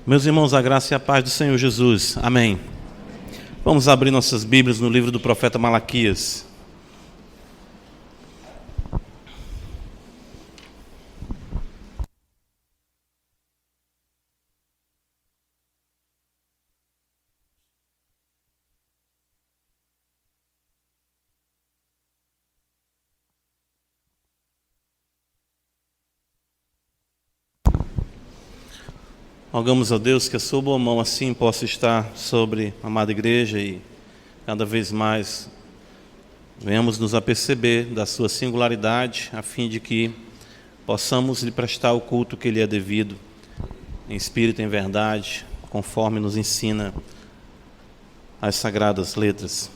Meus irmãos, a graça e a paz do Senhor Jesus. Amém. Vamos abrir nossas Bíblias no livro do profeta Malaquias. Rogamos a Deus que a sua boa mão assim possa estar sobre a amada igreja e cada vez mais venhamos nos aperceber da sua singularidade, a fim de que possamos lhe prestar o culto que lhe é devido, em espírito e em verdade, conforme nos ensina as sagradas letras.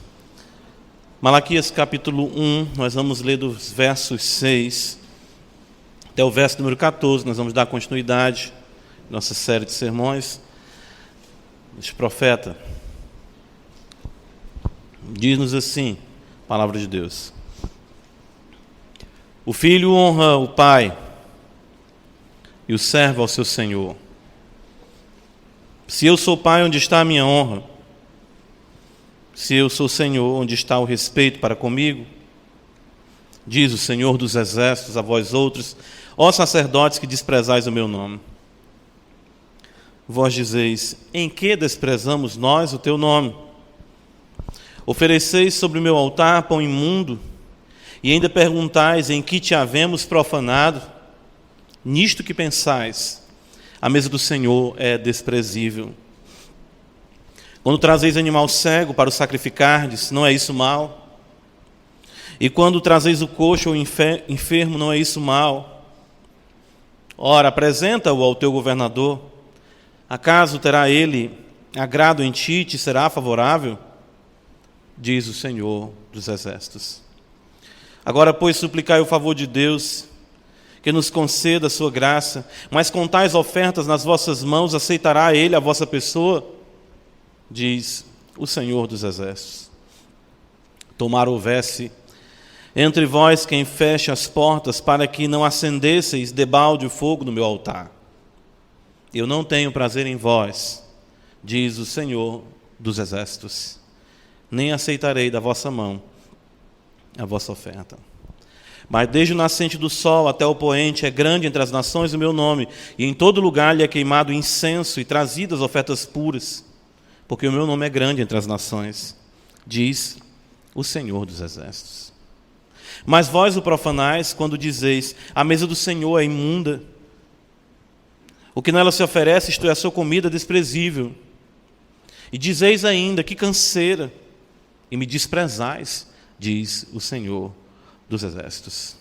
Malaquias capítulo 1, nós vamos ler dos versos 6 até o verso número 14, nós vamos dar continuidade nossa série de sermões. Este profeta diz-nos assim, palavra de Deus: o filho honra o pai e o servo ao seu senhor. Se eu sou pai, onde está a minha honra? Se eu sou senhor, onde está o respeito para comigo? Diz o Senhor dos exércitos a vós outros, ó sacerdotes que desprezais o meu nome. Vós dizeis: em que desprezamos nós o teu nome? Ofereceis sobre o meu altar pão imundo, e ainda perguntais: em que te havemos profanado? Nisto que pensais, a mesa do Senhor é desprezível. Quando trazeis animal cego para o sacrificardes, não é isso mal? E quando trazeis o coxo ou enfermo, não é isso mal? Ora, apresenta-o ao teu governador. Acaso terá ele agrado em ti, te será favorável? Diz o Senhor dos exércitos. Agora, pois, suplicai o favor de Deus, que nos conceda a sua graça, mas com tais ofertas nas vossas mãos, aceitará ele a vossa pessoa? Diz o Senhor dos exércitos. Tomara houvesse entre vós quem feche as portas, para que não acendesseis debalde o fogo no meu altar. Eu não tenho prazer em vós, diz o Senhor dos exércitos, nem aceitarei da vossa mão a vossa oferta. Mas desde o nascente do sol até o poente é grande entre as nações o meu nome, e em todo lugar lhe é queimado incenso e trazidas ofertas puras, porque o meu nome é grande entre as nações, diz o Senhor dos exércitos. Mas vós o profanais quando dizeis: a mesa do Senhor é imunda. O que nela se oferece, isto é, a sua comida desprezível. E dizeis ainda: que canseira, e me desprezais, diz o Senhor dos exércitos.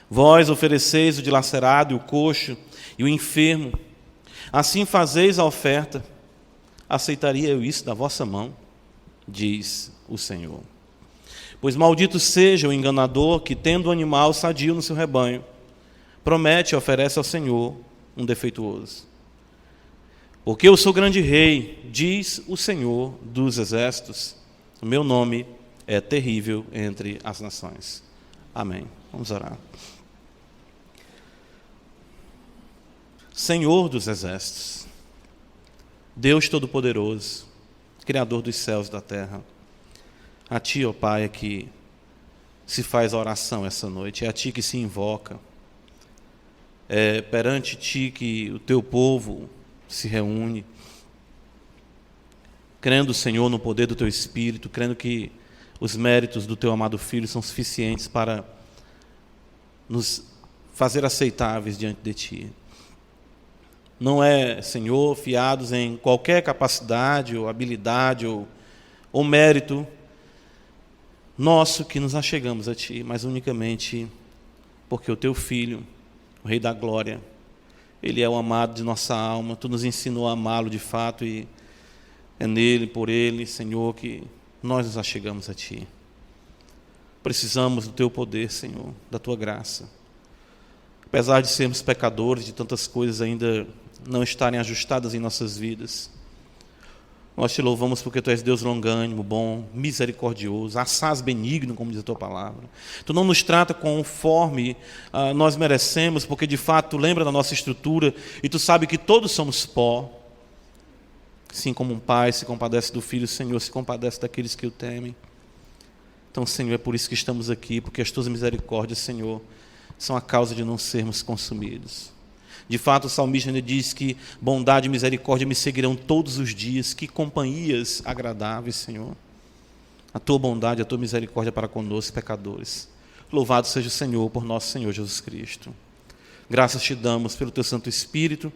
Vós ofereceis o dilacerado e o coxo e o enfermo, assim fazeis a oferta. Aceitaria eu isso da vossa mão? Diz o Senhor. Pois maldito seja o enganador que, tendo um animal sadio no seu rebanho, promete e oferece ao Senhor um defeituoso. Porque eu sou grande rei, diz o Senhor dos exércitos, o meu nome é terrível entre as nações. Amém. Vamos orar. Senhor dos exércitos, Deus Todo-Poderoso, Criador dos céus e da terra, a Ti, ó Pai, é que se faz a oração essa noite, é a Ti que se invoca. É perante Ti que o Teu povo se reúne, crendo, Senhor, no poder do Teu Espírito, crendo que os méritos do Teu amado Filho são suficientes para nos fazer aceitáveis diante de Ti. Não é, Senhor, fiados em qualquer capacidade ou habilidade ou mérito nosso que nos achegamos a Ti, mas unicamente porque o Teu Filho, o Rei da Glória, Ele é o amado de nossa alma. Tu nos ensinou a amá-lo de fato, e é nele, por Ele, Senhor, que nós nos achegamos a Ti. Precisamos do Teu poder, Senhor, da Tua graça. Apesar de sermos pecadores, de tantas coisas ainda não estarem ajustadas em nossas vidas, nós Te louvamos porque Tu és Deus longânimo, bom, misericordioso, assaz benigno, como diz a Tua palavra. Tu não nos trata conforme nós merecemos, porque de fato Tu lembra da nossa estrutura e Tu sabe que todos somos pó. Assim como um pai se compadece do filho, o Senhor se compadece daqueles que o temem. Então, Senhor, é por isso que estamos aqui, porque as tuas misericórdias, Senhor, são a causa de não sermos consumidos. De fato, o salmista diz que bondade e misericórdia me seguirão todos os dias. Que companhias agradáveis, Senhor. A tua bondade, a tua misericórdia para conosco, pecadores. Louvado seja o Senhor por nosso Senhor Jesus Cristo. Graças te damos pelo teu Santo Espírito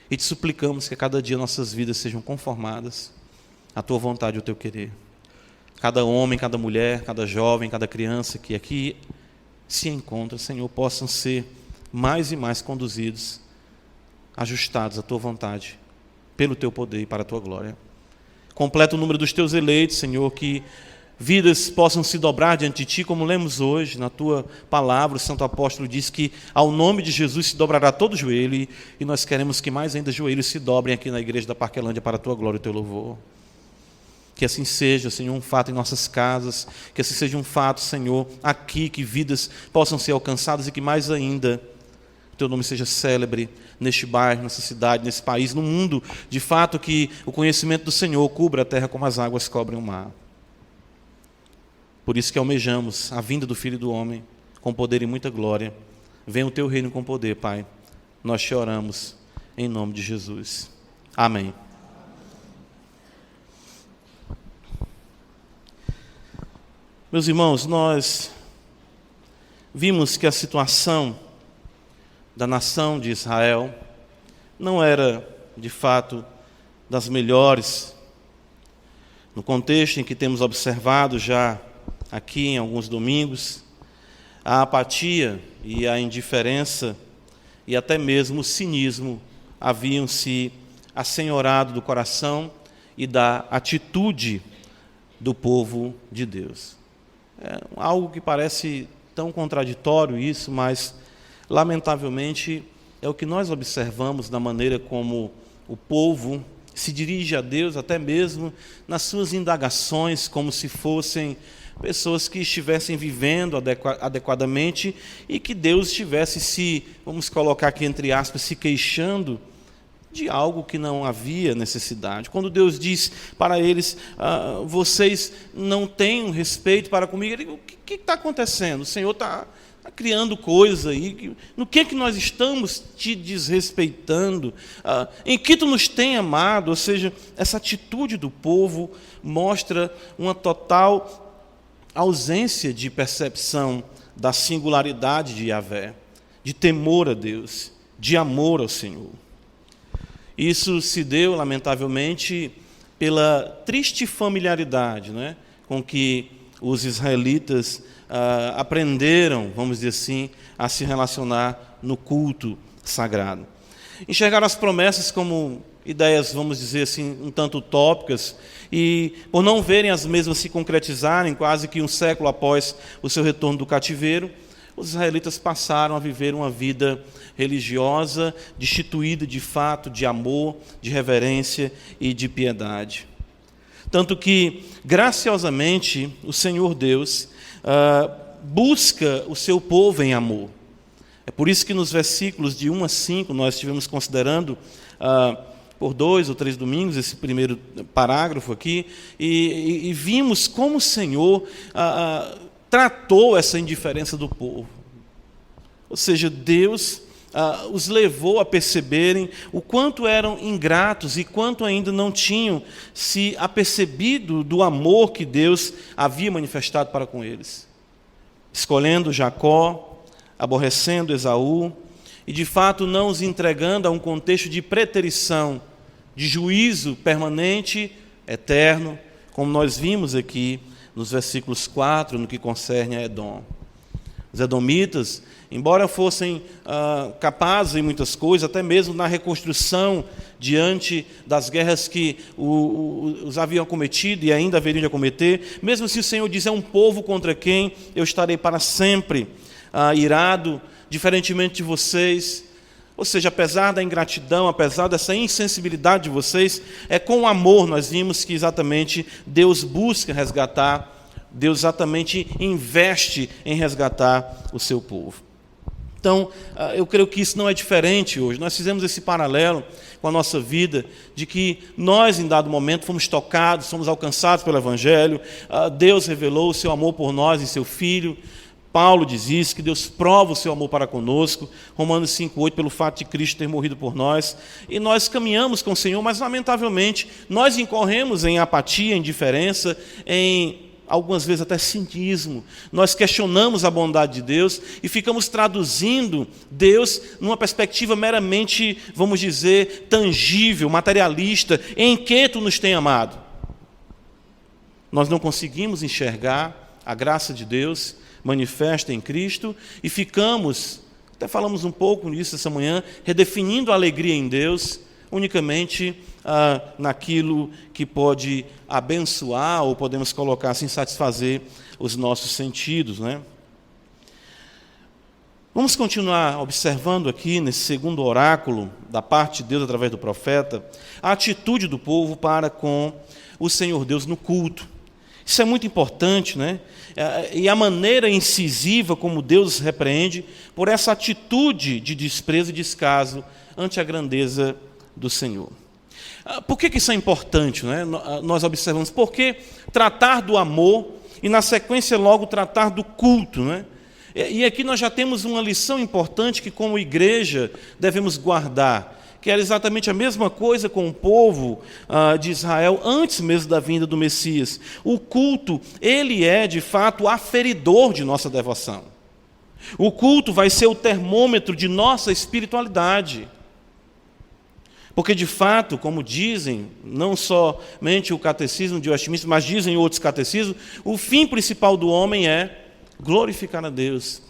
e te suplicamos que a cada dia nossas vidas sejam conformadas à tua vontade e ao teu querer. Cada homem, cada mulher, cada jovem, cada criança que aqui se encontra, Senhor, possam ser mais e mais conduzidos, ajustados à tua vontade, pelo teu poder e para a tua glória. Completa o número dos teus eleitos, Senhor, que vidas possam se dobrar diante de ti, como lemos hoje na tua palavra. O santo apóstolo diz que ao nome de Jesus se dobrará todo joelho, e nós queremos que mais ainda joelhos se dobrem aqui na igreja da Parquelândia para a tua glória e o teu louvor. Que assim seja, Senhor, um fato em nossas casas, que assim seja um fato, Senhor, aqui, que vidas possam ser alcançadas e que mais ainda o teu nome seja célebre neste bairro, nessa cidade, nesse país, no mundo. De fato, que o conhecimento do Senhor cubra a terra como as águas cobrem o mar. Por isso que almejamos a vinda do Filho do Homem com poder e muita glória. Venha o teu reino com poder, Pai. Nós te oramos em nome de Jesus. Amém. Meus irmãos, nós vimos que a situação da nação de Israel não era, de fato, das melhores. No contexto em que temos observado já aqui em alguns domingos, a apatia e a indiferença e até mesmo o cinismo haviam se assenhorado do coração e da atitude do povo de Deus. É algo que parece tão contraditório isso, mas lamentavelmente é o que nós observamos na maneira como o povo se dirige a Deus, até mesmo nas suas indagações, como se fossem pessoas que estivessem vivendo adequadamente e que Deus estivesse se, vamos colocar aqui entre aspas, se queixando de algo que não havia necessidade. Quando Deus diz para eles, vocês não têm respeito para comigo, ele diz, o que está acontecendo? O Senhor está criando coisa aí, no que nós estamos te desrespeitando? Em que tu nos tem amado? Ou seja, essa atitude do povo mostra uma total ausência de percepção da singularidade de Yahvé, de temor a Deus, de amor ao Senhor. Isso se deu, lamentavelmente, pela triste familiaridade, né, com que os israelitas aprenderam, vamos dizer assim, a se relacionar no culto sagrado. Enxergaram as promessas como ideias, vamos dizer assim, um tanto utópicas, e por não verem as mesmas se concretizarem quase que um século após o seu retorno do cativeiro, os israelitas passaram a viver uma vida religiosa, destituída de fato de amor, de reverência e de piedade. Tanto que, graciosamente, o Senhor Deus busca o seu povo em amor. É por isso que nos versículos de 1 a 5, nós estivemos considerando por 2 ou 3 domingos esse primeiro parágrafo aqui, e vimos como o Senhor tratou essa indiferença do povo. Ou seja, Deus os levou a perceberem o quanto eram ingratos e quanto ainda não tinham se apercebido do amor que Deus havia manifestado para com eles. Escolhendo Jacó, aborrecendo Esaú, e de fato não os entregando a um contexto de preterição, de juízo permanente, eterno, como nós vimos aqui nos versículos 4, no que concerne a Edom. Os edomitas, embora fossem capazes em muitas coisas, até mesmo na reconstrução diante das guerras que os haviam cometido e ainda haveriam de cometer, mesmo assim o Senhor diz, é um povo contra quem eu estarei para sempre irado, diferentemente de vocês. Ou seja, apesar da ingratidão, apesar dessa insensibilidade de vocês, com amor nós vimos que exatamente Deus busca resgatar, Deus exatamente investe em resgatar o seu povo. Então, eu creio que isso não é diferente hoje. Nós fizemos esse paralelo com a nossa vida, de que nós, em dado momento, fomos tocados, fomos alcançados pelo Evangelho. Deus revelou o seu amor por nós em seu Filho. Paulo diz isso, que Deus prova o seu amor para conosco. Romanos 5,8, pelo fato de Cristo ter morrido por nós. E nós caminhamos com o Senhor, mas, lamentavelmente, nós incorremos em apatia, indiferença, em algumas vezes até cinismo. Nós questionamos a bondade de Deus e ficamos traduzindo Deus numa perspectiva meramente, vamos dizer, tangível, materialista, em que tu nos tem amado. Nós não conseguimos enxergar a graça de Deus manifesta em Cristo e ficamos, até falamos um pouco nisso essa manhã, redefinindo a alegria em Deus unicamente naquilo que pode abençoar, ou podemos colocar assim, satisfazer os nossos sentidos, né? Vamos continuar observando aqui, nesse segundo oráculo, da parte de Deus através do profeta, a atitude do povo para com o Senhor Deus no culto. Isso é muito importante, né? E a maneira incisiva como Deus repreende por essa atitude de desprezo e descaso ante a grandeza do Senhor. Por que isso é importante, né? Nós observamos, porque tratar do amor e, na sequência, logo tratar do culto, né? E aqui nós já temos uma lição importante que, como igreja, devemos guardar, que era exatamente a mesma coisa com o povo de Israel antes mesmo da vinda do Messias. O culto, ele é, de fato, aferidor de nossa devoção. O culto vai ser o termômetro de nossa espiritualidade. Porque, de fato, como dizem, não somente o catecismo de Westminster, mas dizem outros catecismos, o fim principal do homem é glorificar a Deus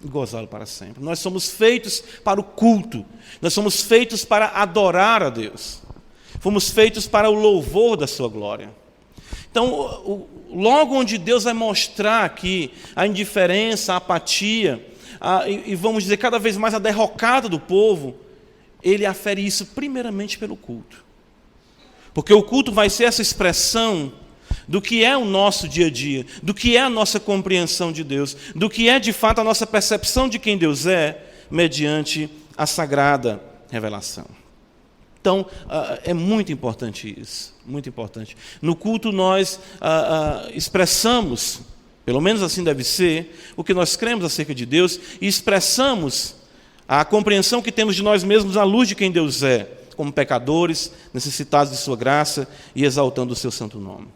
e gozá-lo para sempre. Nós somos feitos para o culto, nós somos feitos para adorar a Deus, fomos feitos para o louvor da sua glória. Então, logo onde Deus vai mostrar aqui a indiferença, a apatia, e vamos dizer, cada vez mais a derrocada do povo, ele afere isso primeiramente pelo culto. Porque o culto vai ser essa expressão do que é o nosso dia a dia, do que é a nossa compreensão de Deus, do que é de fato a nossa percepção de quem Deus é, mediante a sagrada revelação. Então, é muito importante isso, muito importante. No culto nós expressamos, pelo menos assim deve ser, o que nós cremos acerca de Deus, e expressamos a compreensão que temos de nós mesmos à luz de quem Deus é, como pecadores, necessitados de sua graça e exaltando o seu santo nome.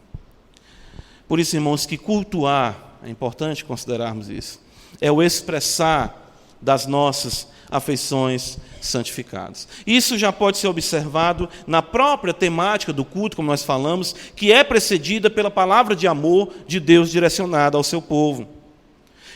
Por isso, irmãos, que cultuar, é importante considerarmos isso, é o expressar das nossas afeições santificadas. Isso já pode ser observado na própria temática do culto, como nós falamos, que é precedida pela palavra de amor de Deus direcionada ao seu povo.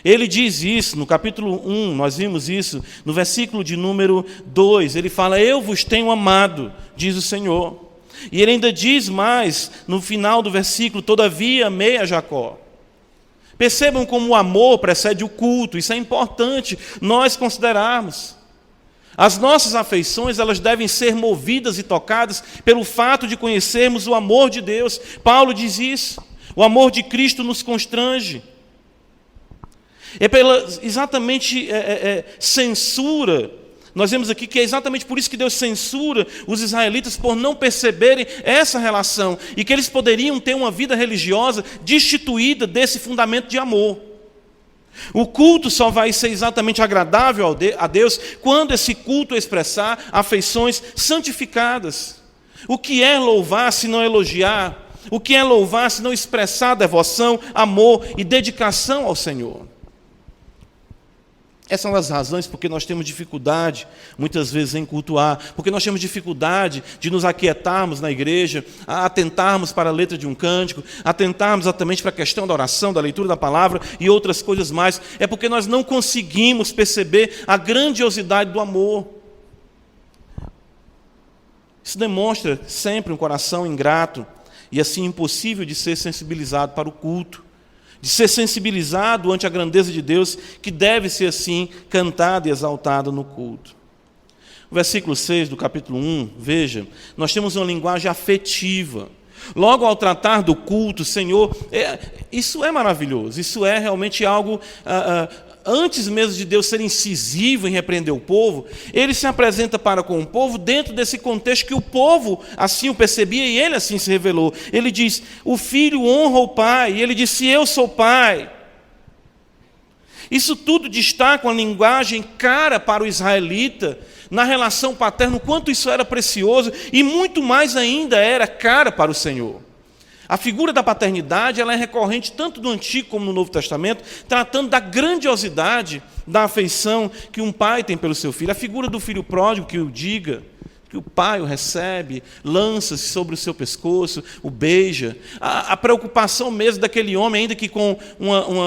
Ele diz isso no capítulo 1, nós vimos isso, no versículo de número 2, ele fala, eu vos tenho amado, diz o Senhor. E ele ainda diz mais, no final do versículo, todavia amei a Jacó. Percebam como o amor precede o culto, isso é importante nós considerarmos. As nossas afeições, elas devem ser movidas e tocadas pelo fato de conhecermos o amor de Deus. Paulo diz isso, o amor de Cristo nos constrange. É pela exatamente censura. Nós vemos aqui que é exatamente por isso que Deus censura os israelitas por não perceberem essa relação e que eles poderiam ter uma vida religiosa destituída desse fundamento de amor. O culto só vai ser exatamente agradável a Deus quando esse culto expressar afeições santificadas. O que é louvar se não elogiar? O que é louvar se não expressar devoção, amor e dedicação ao Senhor? Essas são as razões porque nós temos dificuldade, muitas vezes, em cultuar, porque nós temos dificuldade de nos aquietarmos na igreja, atentarmos para a letra de um cântico, atentarmos exatamente para a questão da oração, da leitura da palavra e outras coisas mais. É porque nós não conseguimos perceber a grandiosidade do amor. Isso demonstra sempre um coração ingrato e assim impossível de ser sensibilizado para o culto, de ser sensibilizado ante a grandeza de Deus, que deve ser assim cantado e exaltado no culto. O versículo 6 do capítulo 1, veja, nós temos uma linguagem afetiva. Logo ao tratar do culto, Senhor, isso é maravilhoso, isso é realmente algo antes mesmo de Deus ser incisivo em repreender o povo, ele se apresenta para com o povo dentro desse contexto que o povo assim o percebia e ele assim se revelou. Ele diz, o filho honra o pai, e ele disse, eu sou pai. Isso tudo destaca uma linguagem cara para o israelita, na relação paterna, o quanto isso era precioso, e muito mais ainda era cara para o Senhor. A figura da paternidade ela é recorrente tanto no Antigo como no Novo Testamento, tratando da grandiosidade da afeição que um pai tem pelo seu filho. A figura do filho pródigo que o diga, que o pai o recebe, lança-se sobre o seu pescoço, o beija. A preocupação mesmo daquele homem, ainda que com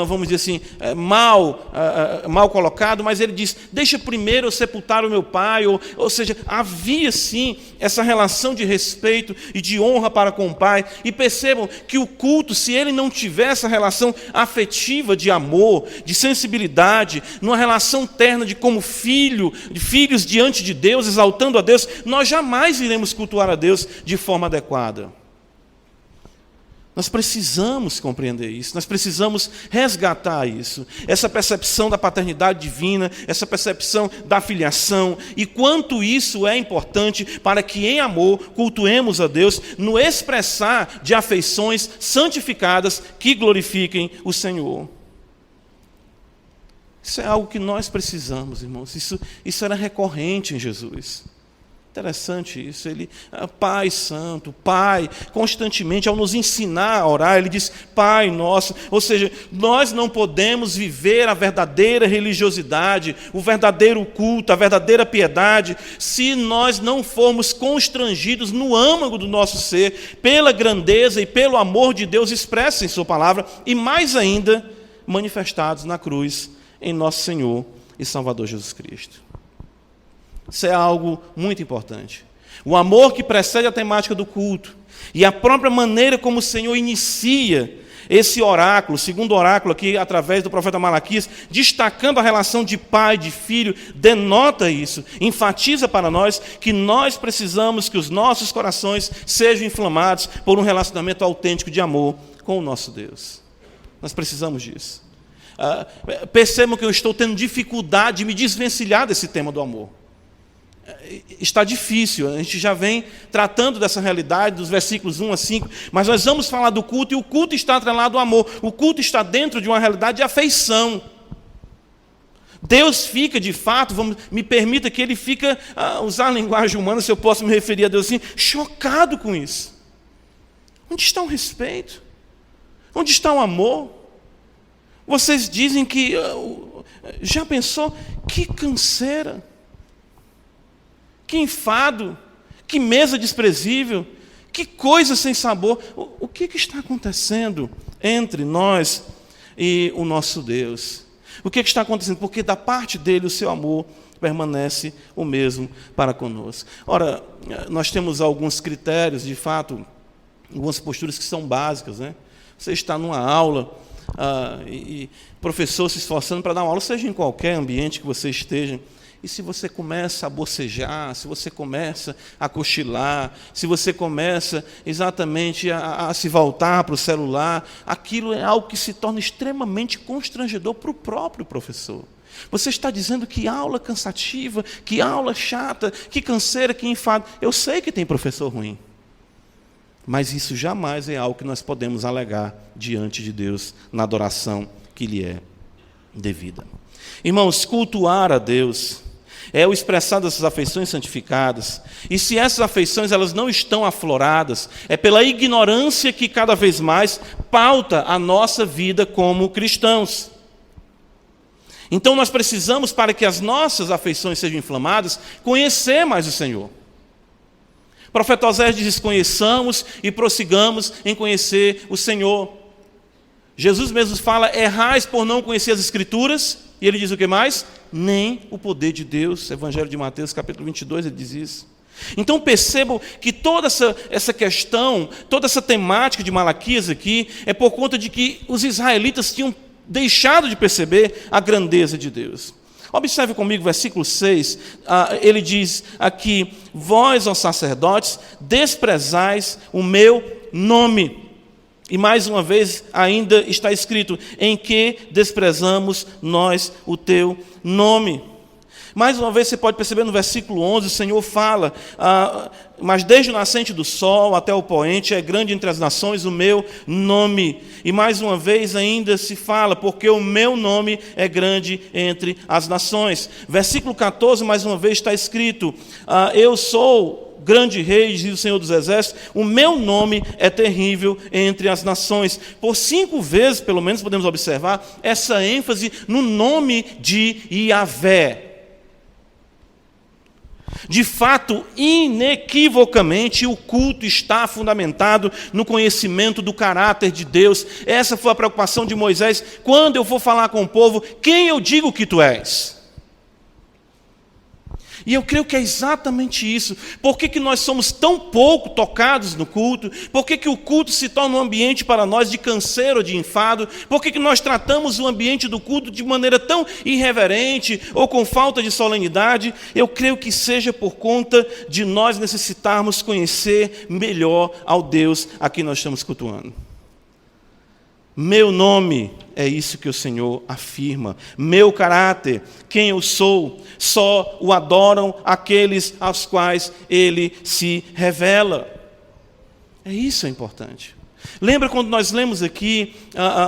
vamos dizer assim, mal colocado, mas ele diz, deixa primeiro eu sepultar o meu pai, ou seja, havia sim essa relação de respeito e de honra para com o pai, e percebam que o culto, se ele não tiver essa relação afetiva de amor, de sensibilidade, numa relação terna de como filhos diante de Deus, exaltando a Deus, nós jamais iremos cultuar a Deus de forma adequada. Nós precisamos compreender isso, nós precisamos resgatar isso, essa percepção da paternidade divina, essa percepção da filiação, e quanto isso é importante para que em amor cultuemos a Deus no expressar de afeições santificadas que glorifiquem o Senhor. Isso é algo que nós precisamos, irmãos, isso era recorrente em Jesus. Interessante isso, ele, Pai Santo, Pai, constantemente, ao nos ensinar a orar, ele diz, Pai Nosso, ou seja, nós não podemos viver a verdadeira religiosidade, o verdadeiro culto, a verdadeira piedade, se nós não formos constrangidos no âmago do nosso ser, pela grandeza e pelo amor de Deus expresso em sua palavra, e mais ainda, manifestados na cruz, em nosso Senhor e Salvador Jesus Cristo. Isso é algo muito importante. O amor que precede a temática do culto e a própria maneira como o Senhor inicia esse oráculo, segundo oráculo aqui através do profeta Malaquias, destacando a relação de pai, de filho, denota isso, enfatiza para nós que nós precisamos que os nossos corações sejam inflamados por um relacionamento autêntico de amor com o nosso Deus. Nós precisamos disso. Percebam que eu estou tendo dificuldade de me desvencilhar desse tema do amor. Está difícil, a gente já vem tratando dessa realidade dos versículos 1 a 5, mas nós vamos falar do culto, e o culto está atrelado ao amor, o culto está dentro de uma realidade de afeição. Deus fica, de fato, me permita que ele fica, usar a linguagem humana, se eu posso me referir a Deus assim, chocado com isso. Onde está o respeito? Onde está o amor? Vocês dizem que, já pensou, que canseira, que enfado, que mesa desprezível, que coisa sem sabor. O que está acontecendo entre nós e o nosso Deus? O que está acontecendo? Porque da parte dele o seu amor permanece o mesmo para conosco. Ora, nós temos alguns critérios, de fato, algumas posturas que são básicas, né? Você está numa aula, e professor se esforçando para dar uma aula, seja em qualquer ambiente que você esteja, e se você começa a bocejar, se você começa a cochilar, se você começa exatamente a se voltar para o celular, aquilo é algo que se torna extremamente constrangedor para o próprio professor. Você está dizendo que aula cansativa, que aula chata, que canseira, que enfado. Eu sei que tem professor ruim, mas isso jamais é algo que nós podemos alegar diante de Deus na adoração que lhe é devida. Irmãos, cultuar a Deus é o expressar dessas afeições santificadas, e se essas afeições elas não estão afloradas, é pela ignorância que cada vez mais pauta a nossa vida como cristãos. Então nós precisamos, para que as nossas afeições sejam inflamadas, conhecer mais o Senhor. O profeta Oséias diz, conheçamos e prossigamos em conhecer o Senhor. Jesus mesmo fala, errais por não conhecer as Escrituras, e ele diz o que mais? Nem o poder de Deus. Evangelho de Mateus, capítulo 22, ele diz isso. Então percebam que toda essa questão, toda essa temática de Malaquias aqui, é por conta de que os israelitas tinham deixado de perceber a grandeza de Deus. Observe comigo, versículo 6, ele diz aqui, vós, ó sacerdotes, desprezais o meu nome. E mais uma vez ainda está escrito: em que desprezamos nós o teu nome. Mais uma vez você pode perceber no versículo 11, o Senhor fala: mas desde o nascente do sol até o poente é grande entre as nações o meu nome. E mais uma vez ainda se fala: porque o meu nome é grande entre as nações. Versículo 14, mais uma vez está escrito: eu sou grande rei, diz o Senhor dos Exércitos, o meu nome é terrível entre as nações. Por 5 vezes, pelo menos, podemos observar essa ênfase no nome de Yahvé. De fato, inequivocamente, o culto está fundamentado no conhecimento do caráter de Deus. Essa foi a preocupação de Moisés. Quando eu for falar com o povo, quem eu digo que tu és? E eu creio que é exatamente isso. Por que nós somos tão pouco tocados no culto? Por que o culto se torna um ambiente para nós de canseiro ou de enfado? Por que nós tratamos o ambiente do culto de maneira tão irreverente ou com falta de solenidade? Eu creio que seja por conta de nós necessitarmos conhecer melhor ao Deus a quem nós estamos cultuando. Meu nome, é isso que o Senhor afirma. Meu caráter, quem eu sou, só o adoram aqueles aos quais Ele se revela. É isso é importante. Lembra quando nós lemos aqui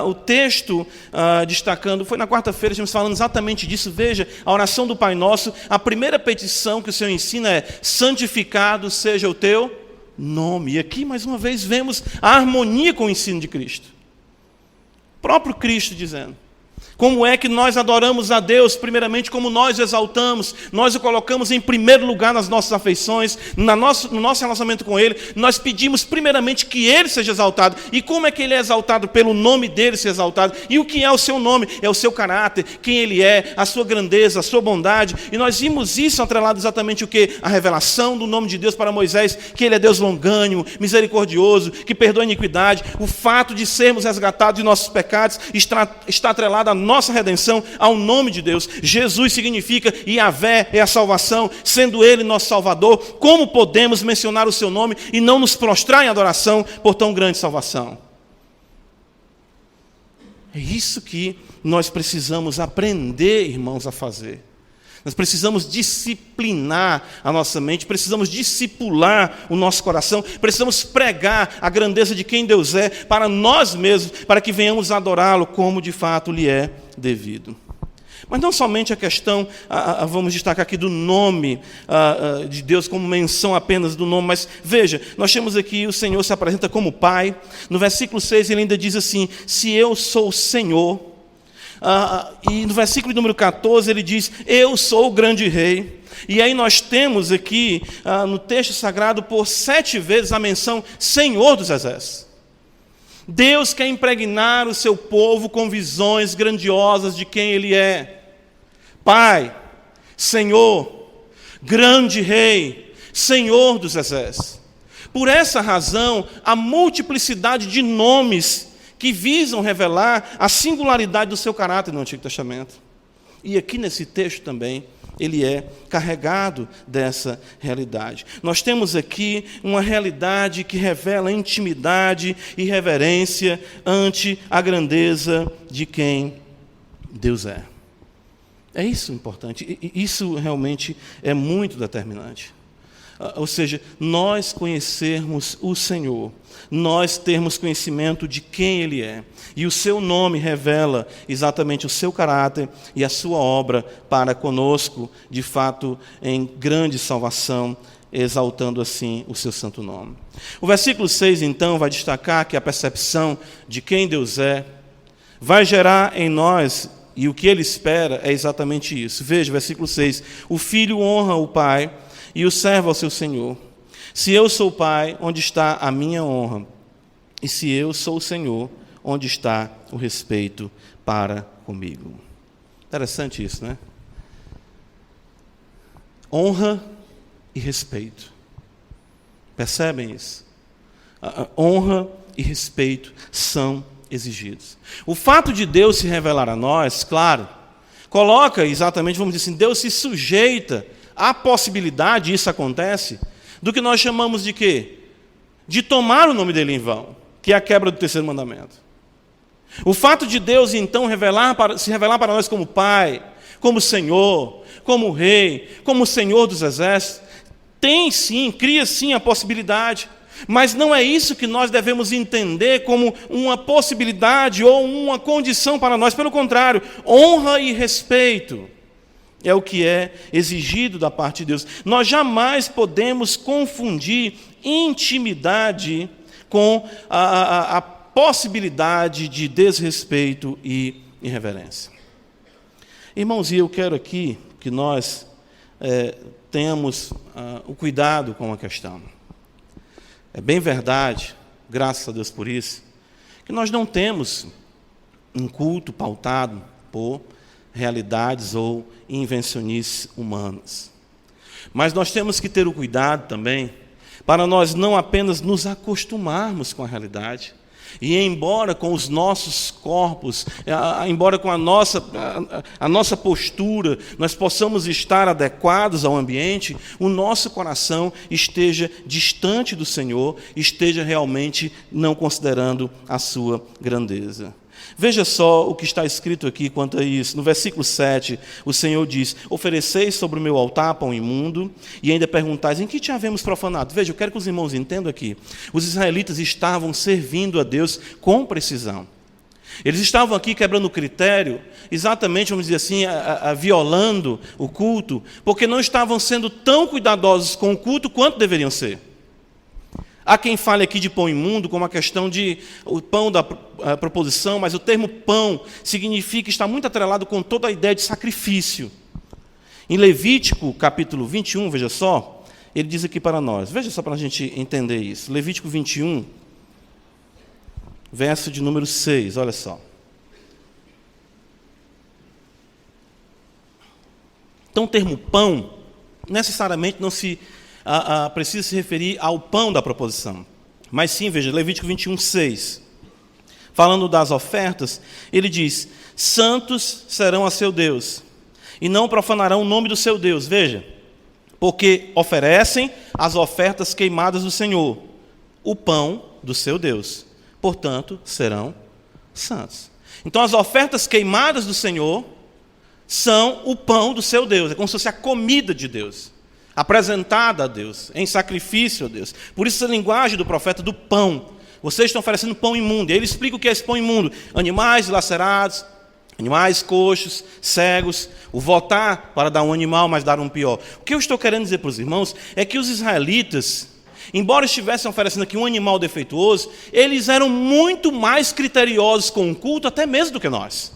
o texto destacando, foi na quarta-feira, estamos falando exatamente disso. Veja, a oração do Pai Nosso, a primeira petição que o Senhor ensina é: santificado seja o teu nome. E aqui, mais uma vez, vemos a harmonia com o ensino de Cristo. Próprio Cristo dizendo: como é que nós adoramos a Deus? Primeiramente, como nós o exaltamos, nós o colocamos em primeiro lugar nas nossas afeições, no nosso relacionamento com Ele. Nós pedimos primeiramente que Ele seja exaltado. E como é que Ele é exaltado? Pelo nome dEle ser exaltado. E o que é o seu nome? É o seu caráter, quem Ele é, a sua grandeza, a sua bondade. E nós vimos isso atrelado exatamente o quê? A revelação do nome de Deus para Moisés, que Ele é Deus longânimo, misericordioso, que perdoa a iniquidade. O fato de sermos resgatados de nossos pecados está atrelado a nossa redenção ao nome de Deus. Jesus significa Yahvé, é a salvação, sendo Ele nosso Salvador. Como podemos mencionar o seu nome e não nos prostrar em adoração por tão grande salvação? É isso que nós precisamos aprender, irmãos, a fazer. Nós precisamos disciplinar a nossa mente, precisamos discipular o nosso coração, precisamos pregar a grandeza de quem Deus é para nós mesmos, para que venhamos adorá-lo como de fato lhe é devido. Mas não somente a questão, vamos destacar aqui do nome de Deus como menção apenas do nome, mas veja, nós temos aqui o Senhor se apresenta como Pai. No versículo 6 ele ainda diz assim: se eu sou o Senhor. E no versículo número 14 ele diz: eu sou o grande rei. E aí nós temos aqui no texto sagrado por 7 vezes a menção Senhor dos Exércitos. Deus quer impregnar o seu povo com visões grandiosas de quem Ele é. Pai, Senhor, grande rei, Senhor dos Exércitos. Por essa razão, a multiplicidade de nomes que visam revelar a singularidade do seu caráter no Antigo Testamento. E aqui nesse texto também, ele é carregado dessa realidade. Nós temos aqui uma realidade que revela intimidade e reverência ante a grandeza de quem Deus é. É isso importante, e isso realmente é muito determinante. Ou seja, nós conhecermos o Senhor, nós termos conhecimento de quem Ele é, e o seu nome revela exatamente o seu caráter e a sua obra para conosco, de fato, em grande salvação, exaltando assim o seu santo nome. O versículo 6, então, vai destacar que a percepção de quem Deus é vai gerar em nós, e o que Ele espera é exatamente isso. Veja, versículo 6, o filho honra o pai, e o servo ao seu senhor. Se eu sou o Pai, onde está a minha honra? E se eu sou o Senhor, onde está o respeito para comigo? Interessante isso, né? Honra e respeito. Percebem isso? A honra e respeito são exigidos. O fato de Deus se revelar a nós, claro, coloca exatamente, vamos dizer assim, Deus se sujeita a possibilidade, isso acontece, do que nós chamamos de quê? De tomar o nome dele em vão, que é a quebra do terceiro mandamento. O fato de Deus, então, se revelar para nós como Pai, como Senhor, como Rei, como Senhor dos Exércitos, cria sim a possibilidade. Mas não é isso que nós devemos entender como uma possibilidade ou uma condição para nós. Pelo contrário, honra e respeito é o que é exigido da parte de Deus. Nós jamais podemos confundir intimidade com a possibilidade de desrespeito e irreverência. Irmãos, e eu quero aqui que nós tenhamos o cuidado com a questão. É bem verdade, graças a Deus por isso, que nós não temos um culto pautado por realidades ou invencionices humanas. Mas nós temos que ter o cuidado também para nós não apenas nos acostumarmos com a realidade, e embora com os nossos corpos, embora com a nossa postura, nós possamos estar adequados ao ambiente, o nosso coração esteja distante do Senhor, esteja realmente não considerando a sua grandeza. Veja só o que está escrito aqui quanto a isso. No versículo 7, o Senhor diz: ofereceis sobre o meu altar pão imundo, e ainda perguntais, em que te havemos profanado? Veja, eu quero que os irmãos entendam aqui. Os israelitas estavam servindo a Deus com precisão. Eles estavam aqui quebrando o critério, exatamente, vamos dizer assim, violando o culto, porque não estavam sendo tão cuidadosos com o culto quanto deveriam ser. Há quem fale aqui de pão imundo como a questão de o pão da proposição, mas o termo pão significa, está muito atrelado com toda a ideia de sacrifício. Em Levítico, capítulo 21, veja só, ele diz aqui para nós, veja só para a gente entender isso. Levítico 21, verso de número 6, olha só. Então, o termo pão, necessariamente não se precisa se referir ao pão da proposição. Mas sim, veja, Levítico 21, 6. Falando das ofertas, ele diz: santos serão a seu Deus, e não profanarão o nome do seu Deus. Veja, porque oferecem as ofertas queimadas do Senhor, o pão do seu Deus. Portanto, serão santos. Então, as ofertas queimadas do Senhor são o pão do seu Deus. É como se fosse a comida de Deus, apresentada a Deus, em sacrifício a Deus. Por isso a linguagem do profeta do pão. Vocês estão oferecendo pão imundo. E ele explica o que é esse pão imundo: animais lacerados, animais coxos, cegos, o votar para dar um animal, mas dar um pior. O que eu estou querendo dizer para os irmãos é que os israelitas, embora estivessem oferecendo aqui um animal defeituoso, eles eram muito mais criteriosos com o culto até mesmo do que nós.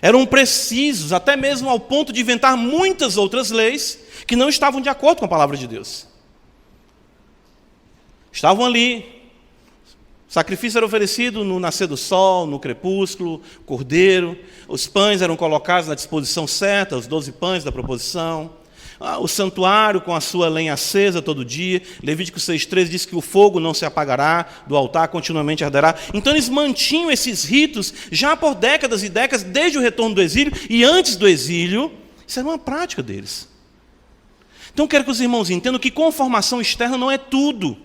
Eram precisos, até mesmo ao ponto de inventar muitas outras leis que não estavam de acordo com a palavra de Deus. Estavam ali, o sacrifício era oferecido no nascer do sol, no crepúsculo, cordeiro, os pães eram colocados na disposição certa, os 12 pães da proposição, o santuário com a sua lenha acesa todo dia. Levítico 6,3 diz que o fogo não se apagará do altar, continuamente arderá. Então eles mantinham esses ritos já por décadas e décadas, desde o retorno do exílio e antes do exílio. Isso era uma prática deles. Então quero que os irmãos entendam que conformação externa não é tudo.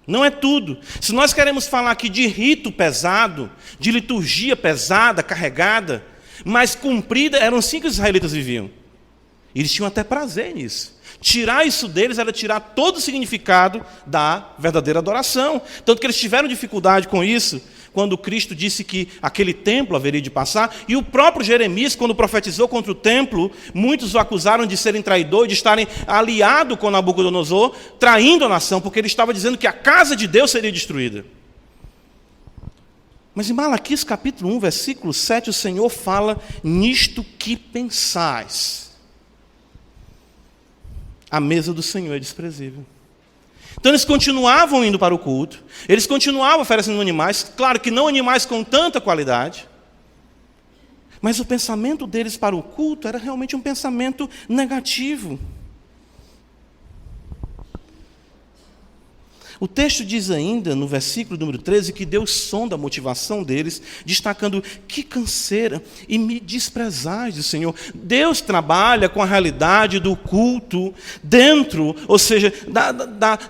Não é tudo. Se nós queremos falar aqui de rito pesado, de liturgia pesada, carregada, mas cumprida, eram assim que os israelitas viviam. Eles tinham até prazer nisso. Tirar isso deles era tirar todo o significado da verdadeira adoração. Tanto que eles tiveram dificuldade com isso, quando Cristo disse que aquele templo haveria de passar. E o próprio Jeremias, quando profetizou contra o templo, muitos o acusaram de serem traidor, de estarem aliados com Nabucodonosor, traindo a nação, porque ele estava dizendo que a casa de Deus seria destruída. Mas em Malaquias capítulo 1, versículo 7, o Senhor fala: nisto que pensais. A mesa do Senhor é desprezível. Então eles continuavam indo para o culto, eles continuavam oferecendo animais, claro que não animais com tanta qualidade, mas o pensamento deles para o culto era realmente um pensamento negativo. O texto diz ainda, no versículo número 13, que Deus sonda a motivação deles, destacando: que canseira, e me desprezais, Senhor. Deus trabalha com a realidade do culto dentro, ou seja,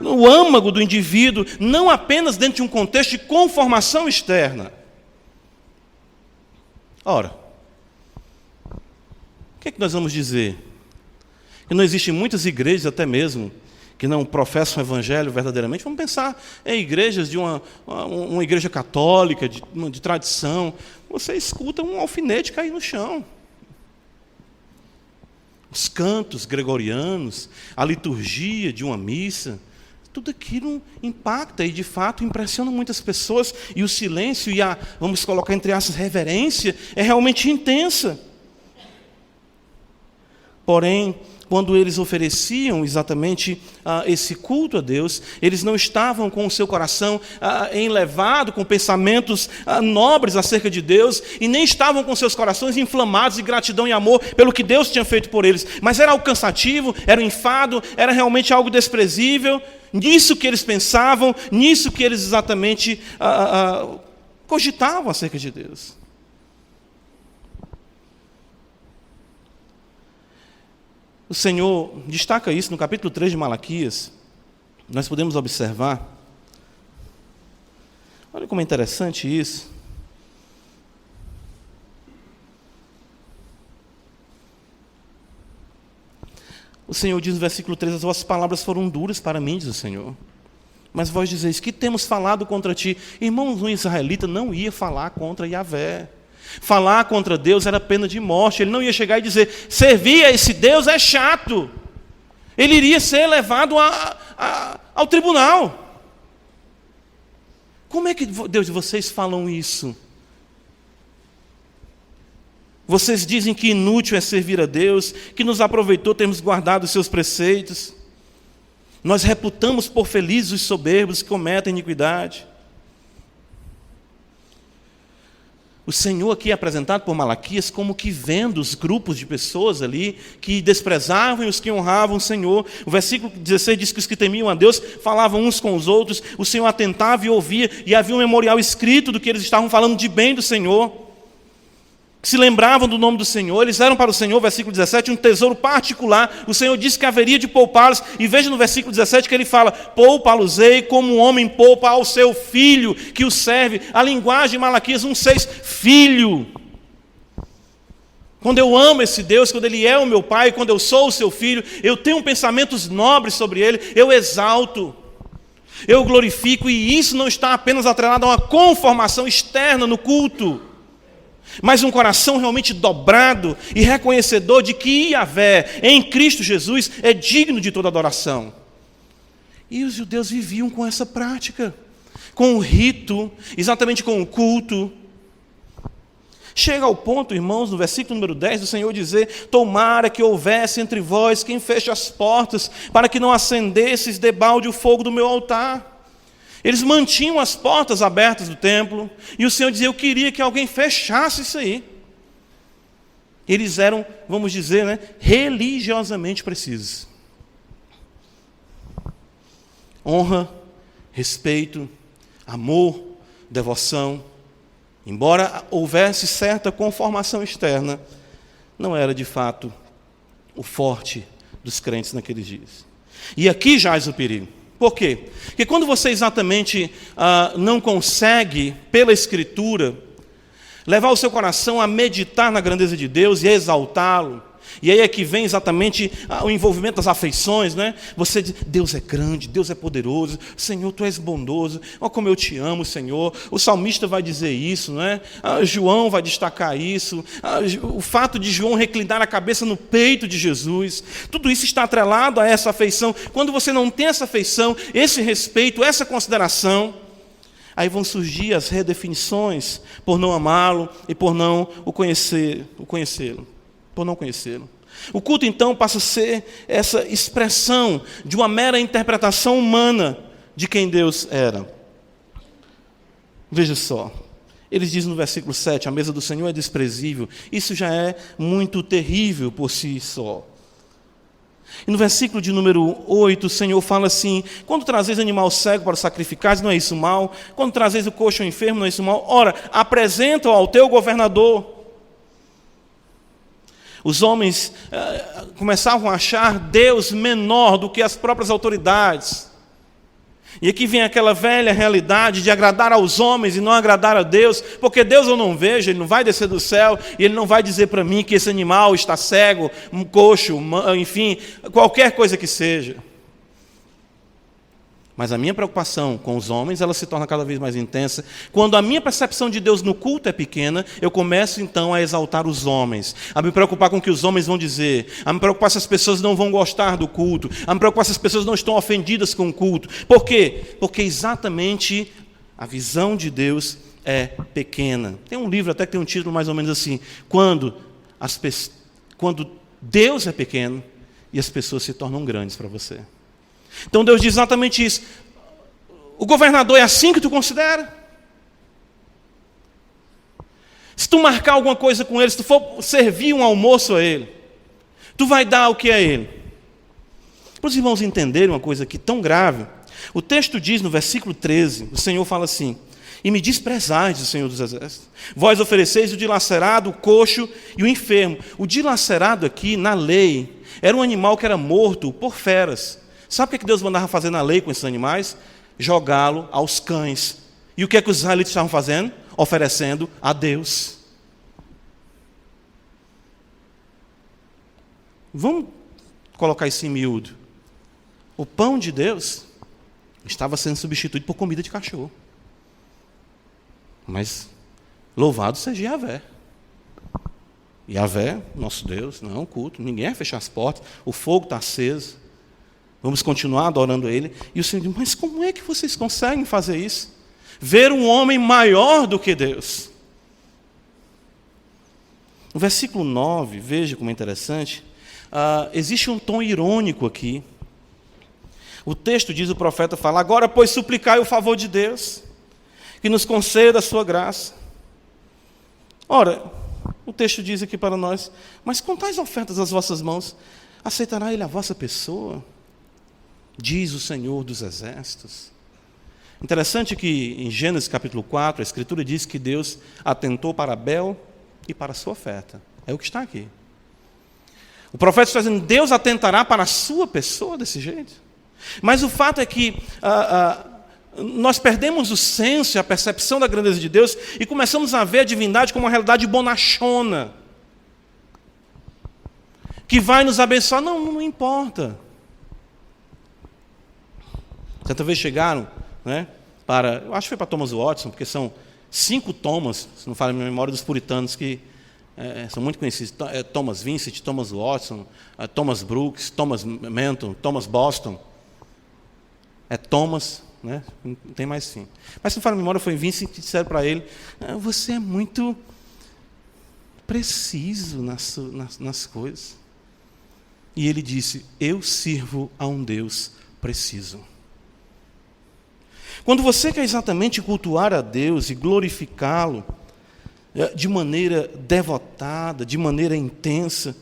no âmago do indivíduo, não apenas dentro de um contexto de conformação externa. Ora, o que é que nós vamos dizer? Que não existem muitas igrejas, até mesmo, que não professam o evangelho verdadeiramente. Vamos pensar em igrejas de uma igreja católica, de tradição. Você escuta um alfinete cair no chão. Os cantos gregorianos, a liturgia de uma missa, tudo aquilo impacta e, de fato, impressiona muitas pessoas. E o silêncio e vamos colocar entre aspas, reverência, é realmente intensa. Porém, quando eles ofereciam exatamente esse culto a Deus, eles não estavam com o seu coração enlevado com pensamentos nobres acerca de Deus, e nem estavam com seus corações inflamados de gratidão e amor pelo que Deus tinha feito por eles. Mas era algo cansativo, era um enfado, era realmente algo desprezível. Nisso que eles pensavam, nisso que eles exatamente cogitavam acerca de Deus. O Senhor destaca isso no capítulo 3 de Malaquias. Nós podemos observar. Olha como é interessante isso. O Senhor diz no versículo 3: as vossas palavras foram duras para mim, diz o Senhor. Mas vós dizeis: que temos falado contra ti? Irmãos, um israelita não ia falar contra Yahvé. Falar contra Deus era pena de morte. Ele não ia chegar e dizer: servir a esse Deus é chato. Ele iria ser levado ao tribunal. Como é que Deus, vocês falam isso? Vocês dizem que inútil é servir a Deus, que nos aproveitou termos guardado os seus preceitos. Nós reputamos por felizes os soberbos que cometem iniquidade. O Senhor aqui é apresentado por Malaquias como que vendo os grupos de pessoas ali que desprezavam e os que honravam o Senhor. O versículo 16 diz que os que temiam a Deus falavam uns com os outros, o Senhor atentava e ouvia, e havia um memorial escrito do que eles estavam falando de bem do Senhor. Que se lembravam do nome do Senhor, eles eram para o Senhor, versículo 17, um tesouro particular. O Senhor disse que haveria de poupá-los, e veja no versículo 17 que ele fala: poupa-los-ei como um homem poupa ao seu filho que o serve. A linguagem de Malaquias 1,6, filho. Quando eu amo esse Deus, quando Ele é o meu Pai, quando eu sou o seu filho, eu tenho pensamentos nobres sobre Ele, eu exalto, eu glorifico, e isso não está apenas atrelado a uma conformação externa no culto, mas um coração realmente dobrado e reconhecedor de que Yahvé, em Cristo Jesus, é digno de toda adoração. E os judeus viviam com essa prática, com o rito, exatamente com o culto. Chega ao ponto, irmãos, no versículo número 10, do Senhor dizer: tomara que houvesse entre vós quem feche as portas, para que não acendesseis debalde o fogo do meu altar. Eles mantinham as portas abertas do templo, e o Senhor dizia: eu queria que alguém fechasse isso aí. Eles eram, vamos dizer, religiosamente precisos. Honra, respeito, amor, devoção. Embora houvesse certa conformação externa, não era de fato o forte dos crentes naqueles dias. E aqui jaz o perigo. Por quê? Porque quando você exatamente não consegue, pela Escritura, levar o seu coração a meditar na grandeza de Deus e a exaltá-lo, e aí é que vem exatamente o envolvimento das afeições, né? Você diz: Deus é grande, Deus é poderoso, Senhor, Tu és bondoso, olha como eu te amo, Senhor. O salmista vai dizer isso, não é? João vai destacar isso, o fato de João reclinar a cabeça no peito de Jesus, tudo isso está atrelado a essa afeição. Quando você não tem essa afeição, esse respeito, essa consideração, aí vão surgir as redefinições por não amá-lo e por não conhecê-lo. Por não conhecê-lo. O culto, então, passa a ser essa expressão de uma mera interpretação humana de quem Deus era. Veja só, eles dizem no versículo 7, a mesa do Senhor é desprezível. Isso já é muito terrível por si só. E no versículo de número 8, o Senhor fala assim: quando trazeis animal cego para sacrificar, não é isso mal? Quando trazeis o coxo ou enfermo, não é isso mal? Ora, apresenta-o ao teu governador. Os homens começavam a achar Deus menor do que as próprias autoridades. E aqui vem aquela velha realidade de agradar aos homens e não agradar a Deus, porque Deus eu não vejo, Ele não vai descer do céu e Ele não vai dizer para mim que esse animal está cego, um coxo, enfim, qualquer coisa que seja. Mas a minha preocupação com os homens, ela se torna cada vez mais intensa. Quando a minha percepção de Deus no culto é pequena, eu começo então a exaltar os homens, a me preocupar com o que os homens vão dizer, a me preocupar se as pessoas não vão gostar do culto, a me preocupar se as pessoas não estão ofendidas com o culto. Por quê? Porque exatamente a visão de Deus é pequena. Tem um livro até que tem um título mais ou menos assim: quando Deus é pequeno e as pessoas se tornam grandes para você. Então Deus diz exatamente isso. O governador é assim que tu considera? Se tu marcar alguma coisa com ele, se tu for servir um almoço a ele, tu vai dar o que a ele? Para os irmãos entenderem uma coisa aqui tão grave, o texto diz no versículo 13, o Senhor fala assim: e me desprezais, o Senhor dos Exércitos, vós ofereceis o dilacerado, o coxo e o enfermo. O dilacerado aqui, na lei, era um animal que era morto por feras. Sabe o que Deus mandava fazer na lei com esses animais? Jogá-lo aos cães. E o que os israelitas estavam fazendo? Oferecendo a Deus. Vamos colocar isso em miúdo. O pão de Deus estava sendo substituído por comida de cachorro. Mas louvado seja Yahvé. Yahvé, nosso Deus, não é um culto. Ninguém vai fechar as portas. O fogo está aceso. Vamos continuar adorando a Ele. E o Senhor diz: mas como é que vocês conseguem fazer isso? Ver um homem maior do que Deus. No versículo 9, veja como é interessante, existe um tom irônico aqui. O texto diz, o profeta fala: agora, pois, suplicai o favor de Deus, que nos conceda a sua graça. Ora, o texto diz aqui para nós: mas com tais ofertas das vossas mãos, aceitará Ele a vossa pessoa? Diz o Senhor dos Exércitos. Interessante que em Gênesis capítulo 4, a Escritura diz que Deus atentou para Abel e para a sua oferta. É o que está aqui. O profeta está dizendo: Deus atentará para a sua pessoa desse jeito. Mas o fato é que nós perdemos o senso e a percepção da grandeza de Deus e começamos a ver a divindade como uma realidade bonachona, que vai nos abençoar. Não importa. Certa vez chegaram, eu acho que foi para Thomas Watson, porque são 5 Thomas, se não falo a minha memória, dos puritanos que são muito conhecidos: Thomas Vincent, Thomas Watson, Thomas Brooks, Thomas Menton, Thomas Boston. Thomas, não tem mais fim. Mas se não falo a memória, foi Vincent que disseram para ele: você é muito preciso nas coisas. E ele disse: eu sirvo a um Deus preciso. Quando você quer exatamente cultuar a Deus e glorificá-lo de maneira devotada, de maneira intensa,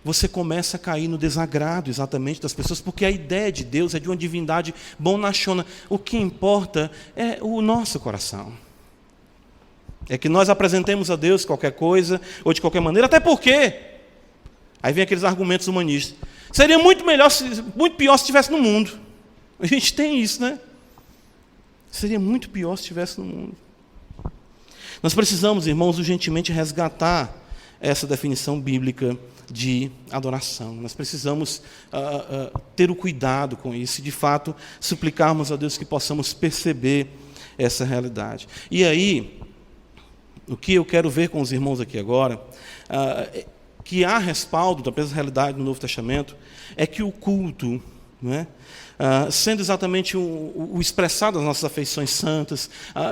você começa a cair no desagrado exatamente das pessoas, porque a ideia de Deus é de uma divindade bonachona. O que importa é o nosso coração. É que nós apresentemos a Deus qualquer coisa ou de qualquer maneira, até porque, aí vem aqueles argumentos humanistas: seria muito pior se estivesse no mundo. A gente tem isso, né? Seria muito pior se estivesse no mundo. Nós precisamos, irmãos, urgentemente resgatar essa definição bíblica de adoração. Nós precisamos ter o cuidado com isso e, de fato, suplicarmos a Deus que possamos perceber essa realidade. E aí, o que eu quero ver com os irmãos aqui agora, que há respaldo da mesma realidade no Novo Testamento, é que o culto, sendo exatamente o expressar das nossas afeições santas,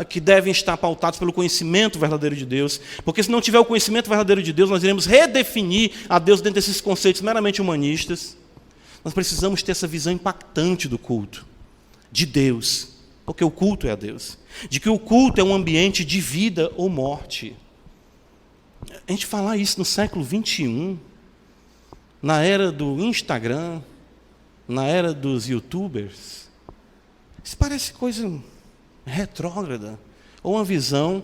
que devem estar pautados pelo conhecimento verdadeiro de Deus, porque se não tiver o conhecimento verdadeiro de Deus, nós iremos redefinir a Deus dentro desses conceitos meramente humanistas. Nós precisamos ter essa visão impactante do culto, de Deus, porque o culto é a Deus, de que o culto é um ambiente de vida ou morte. A gente falar isso no século 21, na era do Instagram, na era dos YouTubers, isso parece coisa retrógrada, ou uma visão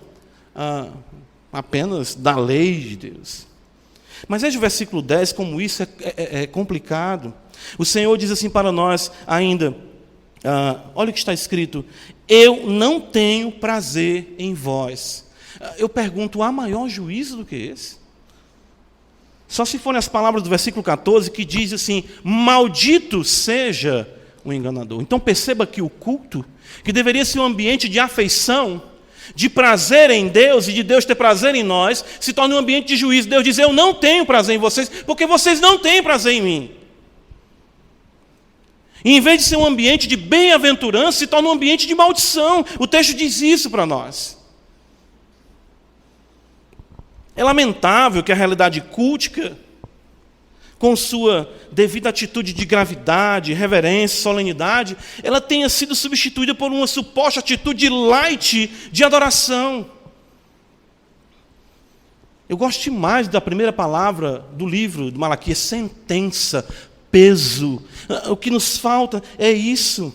apenas da lei de Deus. Mas veja o versículo 10, como isso é complicado. O Senhor diz assim para nós ainda, olha o que está escrito: eu não tenho prazer em vós. Eu pergunto, há maior juízo do que esse? Só se forem as palavras do versículo 14, que diz assim: maldito seja o enganador. Então perceba que o culto, que deveria ser um ambiente de afeição, de prazer em Deus e de Deus ter prazer em nós, se torna um ambiente de juízo. Deus diz: eu não tenho prazer em vocês, porque vocês não têm prazer em mim. E em vez de ser um ambiente de bem-aventurança, se torna um ambiente de maldição. O texto diz isso para nós. É lamentável que a realidade cultica, com sua devida atitude de gravidade, reverência, solenidade, ela tenha sido substituída por uma suposta atitude light de adoração. Eu gosto demais da primeira palavra do livro de Malaquias: sentença, peso. O que nos falta é isso.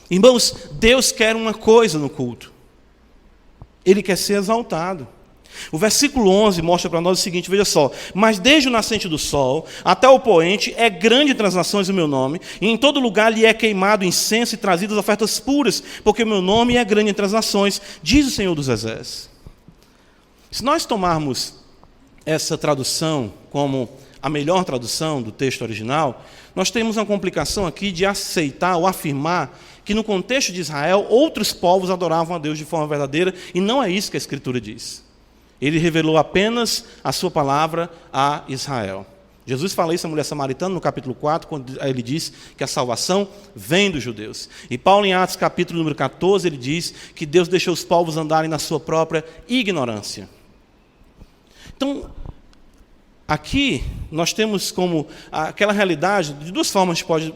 Irmãos, Deus quer uma coisa no culto: Ele quer ser exaltado. O versículo 11 mostra para nós o seguinte, veja só: mas desde o nascente do sol até o poente é grande entre as nações o meu nome, e em todo lugar lhe é queimado incenso e trazidas ofertas puras, porque o meu nome é grande entre as nações, diz o Senhor dos Exércitos. Se nós tomarmos essa tradução como a melhor tradução do texto original, nós temos uma complicação aqui de aceitar ou afirmar que no contexto de Israel outros povos adoravam a Deus de forma verdadeira, e não é isso que a Escritura diz. Ele revelou apenas a sua palavra a Israel. Jesus fala isso à mulher samaritana no capítulo 4, quando ele diz que a salvação vem dos judeus. E Paulo, em Atos capítulo número 14, ele diz que Deus deixou os povos andarem na sua própria ignorância. Então, aqui nós temos como aquela realidade, de duas formas a gente pode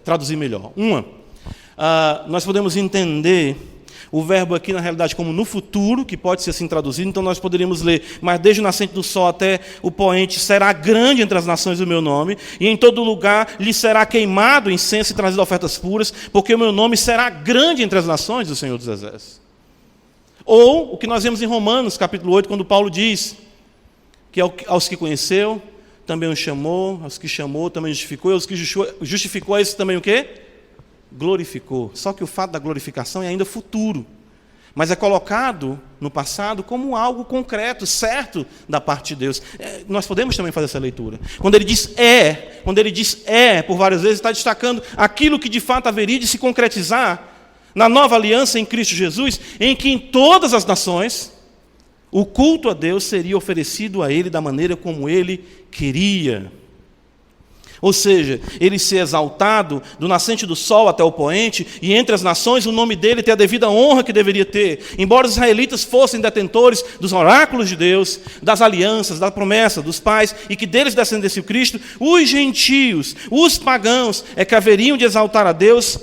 traduzir melhor. Uma, nós podemos entender o verbo aqui, na realidade, como no futuro, que pode ser assim traduzido. Então nós poderíamos ler: mas desde o nascente do sol até o poente será grande entre as nações o meu nome, e em todo lugar lhe será queimado incenso e trazido ofertas puras, porque o meu nome será grande entre as nações do Senhor dos Exércitos. Ou o que nós vemos em Romanos, capítulo 8, quando Paulo diz que aos que conheceu, também os chamou, aos que chamou, também justificou, e aos que justificou, a esse também o quê? Glorificou. Só que o fato da glorificação é ainda futuro, mas é colocado no passado como algo concreto, certo da parte de Deus. Nós podemos também fazer essa leitura. Quando ele diz por várias vezes, está destacando aquilo que de fato haveria de se concretizar na nova aliança em Cristo Jesus, em que em todas as nações o culto a Deus seria oferecido a Ele da maneira como Ele queria. Ou seja, ele ser exaltado do nascente do sol até o poente, e entre as nações o nome dele ter a devida honra que deveria ter. Embora os israelitas fossem detentores dos oráculos de Deus, das alianças, da promessa dos pais, e que deles descendesse o Cristo, os gentios, os pagãos, é que haveriam de exaltar a Deus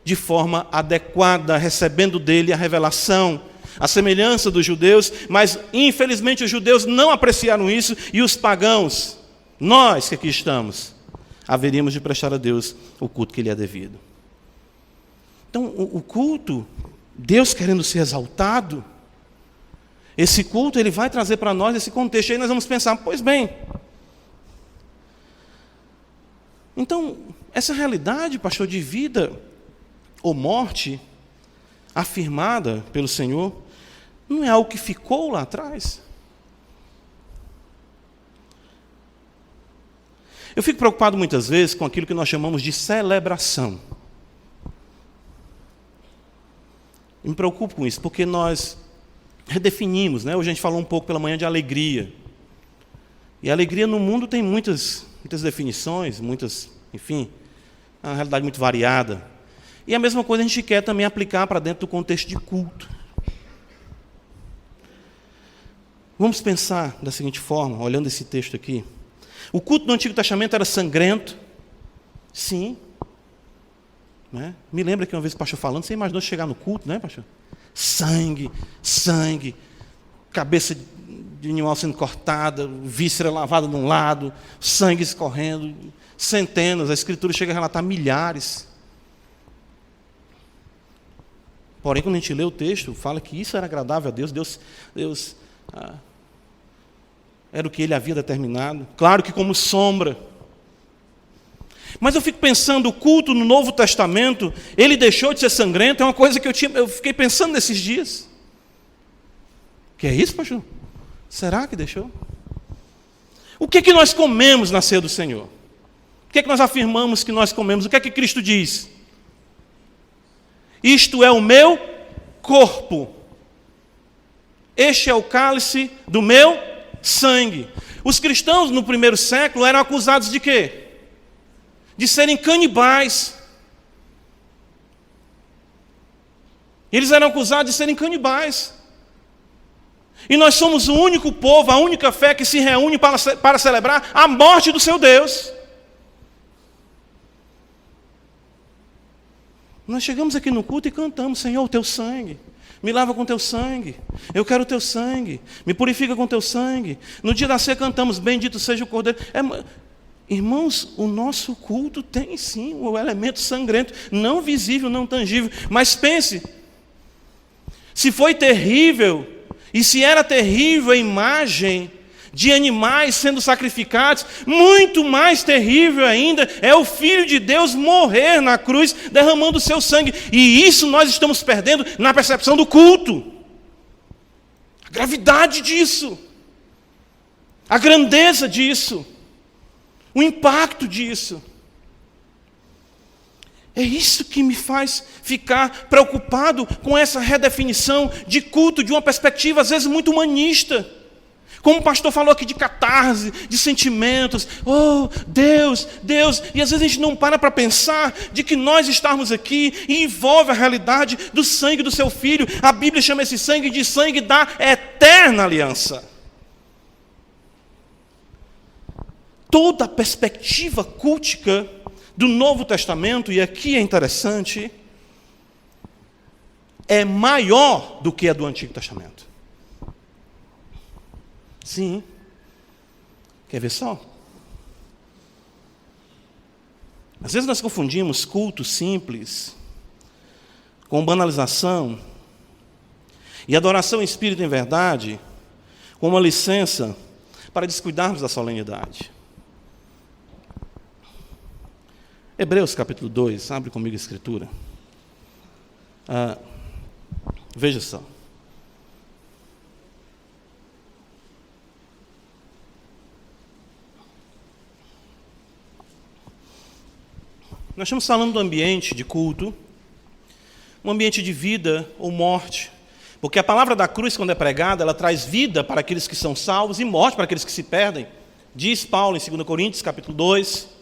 de forma adequada, recebendo dele a revelação, a semelhança dos judeus. Mas infelizmente os judeus não apreciaram isso, e os pagãos, nós que aqui estamos, haveríamos de prestar a Deus o culto que lhe é devido. Então, o culto, Deus querendo ser exaltado, esse culto ele vai trazer para nós esse contexto. Aí nós vamos pensar: pois bem, então, essa realidade, pastor, de vida ou morte, afirmada pelo Senhor, não é algo que ficou lá atrás? Eu fico preocupado muitas vezes com aquilo que nós chamamos de celebração. Eu me preocupo com isso, porque nós redefinimos, né? Hoje a gente falou um pouco pela manhã de alegria. E a alegria no mundo tem muitas definições, enfim, é uma realidade muito variada. E a mesma coisa a gente quer também aplicar para dentro do contexto de culto. Vamos pensar da seguinte forma, olhando esse texto aqui. O culto do Antigo Testamento era sangrento? Sim. Né? Me lembra que uma vez o pastor falando, você imaginou chegar no culto, né, pastor? Sangue, cabeça de animal sendo cortada, víscera lavada de um lado, sangue escorrendo, centenas, a Escritura chega a relatar milhares. Porém, quando a gente lê o texto, fala que isso era agradável a Deus, Deus era o que Ele havia determinado, claro que como sombra. Mas eu fico pensando, o culto no Novo Testamento, ele deixou de ser sangrento, é uma coisa que eu fiquei pensando nesses dias. Que é isso, pastor? Será que deixou? O que é que nós comemos na ceia do Senhor? O que é que nós afirmamos que nós comemos? O que é que Cristo diz? Isto é o meu corpo. Este é o cálice do meu sangue. Os cristãos no primeiro século eram acusados de quê? De serem canibais. Eles eram acusados de serem canibais. E nós somos o único povo, a única fé que se reúne para celebrar a morte do seu Deus. Nós chegamos aqui no culto e cantamos: Senhor, o teu sangue, me lava com teu sangue, eu quero o teu sangue, me purifica com teu sangue. No dia da ceia cantamos: bendito seja o Cordeiro. Irmãos, o nosso culto tem sim o elemento sangrento, não visível, não tangível. Mas pense, se foi terrível, e se era terrível a imagem de animais sendo sacrificados, muito mais terrível ainda é o Filho de Deus morrer na cruz, derramando o seu sangue. E isso nós estamos perdendo na percepção do culto. A gravidade disso, a grandeza disso, o impacto disso. É isso que me faz ficar preocupado com essa redefinição de culto, de uma perspectiva às vezes muito humanista. Como o pastor falou aqui de catarse, de sentimentos, oh, Deus, Deus, e às vezes a gente não para pensar de que nós estarmos aqui e envolve a realidade do sangue do seu Filho. A Bíblia chama esse sangue de sangue da eterna aliança. Toda a perspectiva cultica do Novo Testamento, e aqui é interessante, é maior do que a do Antigo Testamento. Sim. Quer ver só? Às vezes nós confundimos culto simples com banalização e adoração em espírito e em verdade com uma licença para descuidarmos da solenidade. Hebreus capítulo 2, abre comigo a Escritura. Veja só. Nós estamos falando do ambiente de culto, um ambiente de vida ou morte, porque a palavra da cruz, quando é pregada, ela traz vida para aqueles que são salvos e morte para aqueles que se perdem. Diz Paulo em 2 Coríntios, capítulo 2.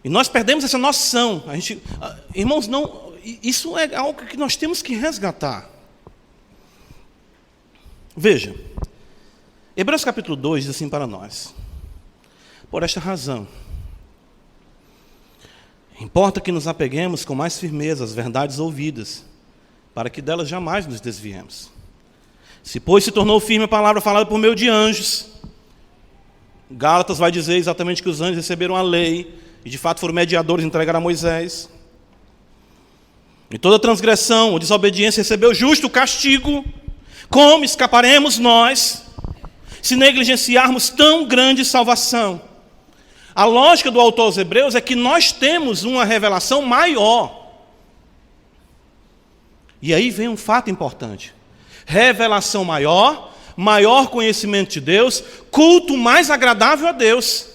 E nós perdemos essa noção. Irmãos, isso é algo que nós temos que resgatar. Veja, Hebreus capítulo 2 diz assim para nós: por esta razão, importa que nos apeguemos com mais firmeza às verdades ouvidas, para que delas jamais nos desviemos. Se, pois, se tornou firme a palavra falada por meio de anjos, Gálatas vai dizer exatamente que os anjos receberam a lei, e de fato foram mediadores, entregaram a Moisés. E toda transgressão ou desobediência recebeu justo castigo. Como escaparemos nós, se negligenciarmos tão grande salvação? A lógica do autor aos Hebreus é que nós temos uma revelação maior. E aí vem um fato importante. Revelação maior, maior conhecimento de Deus, culto mais agradável a Deus.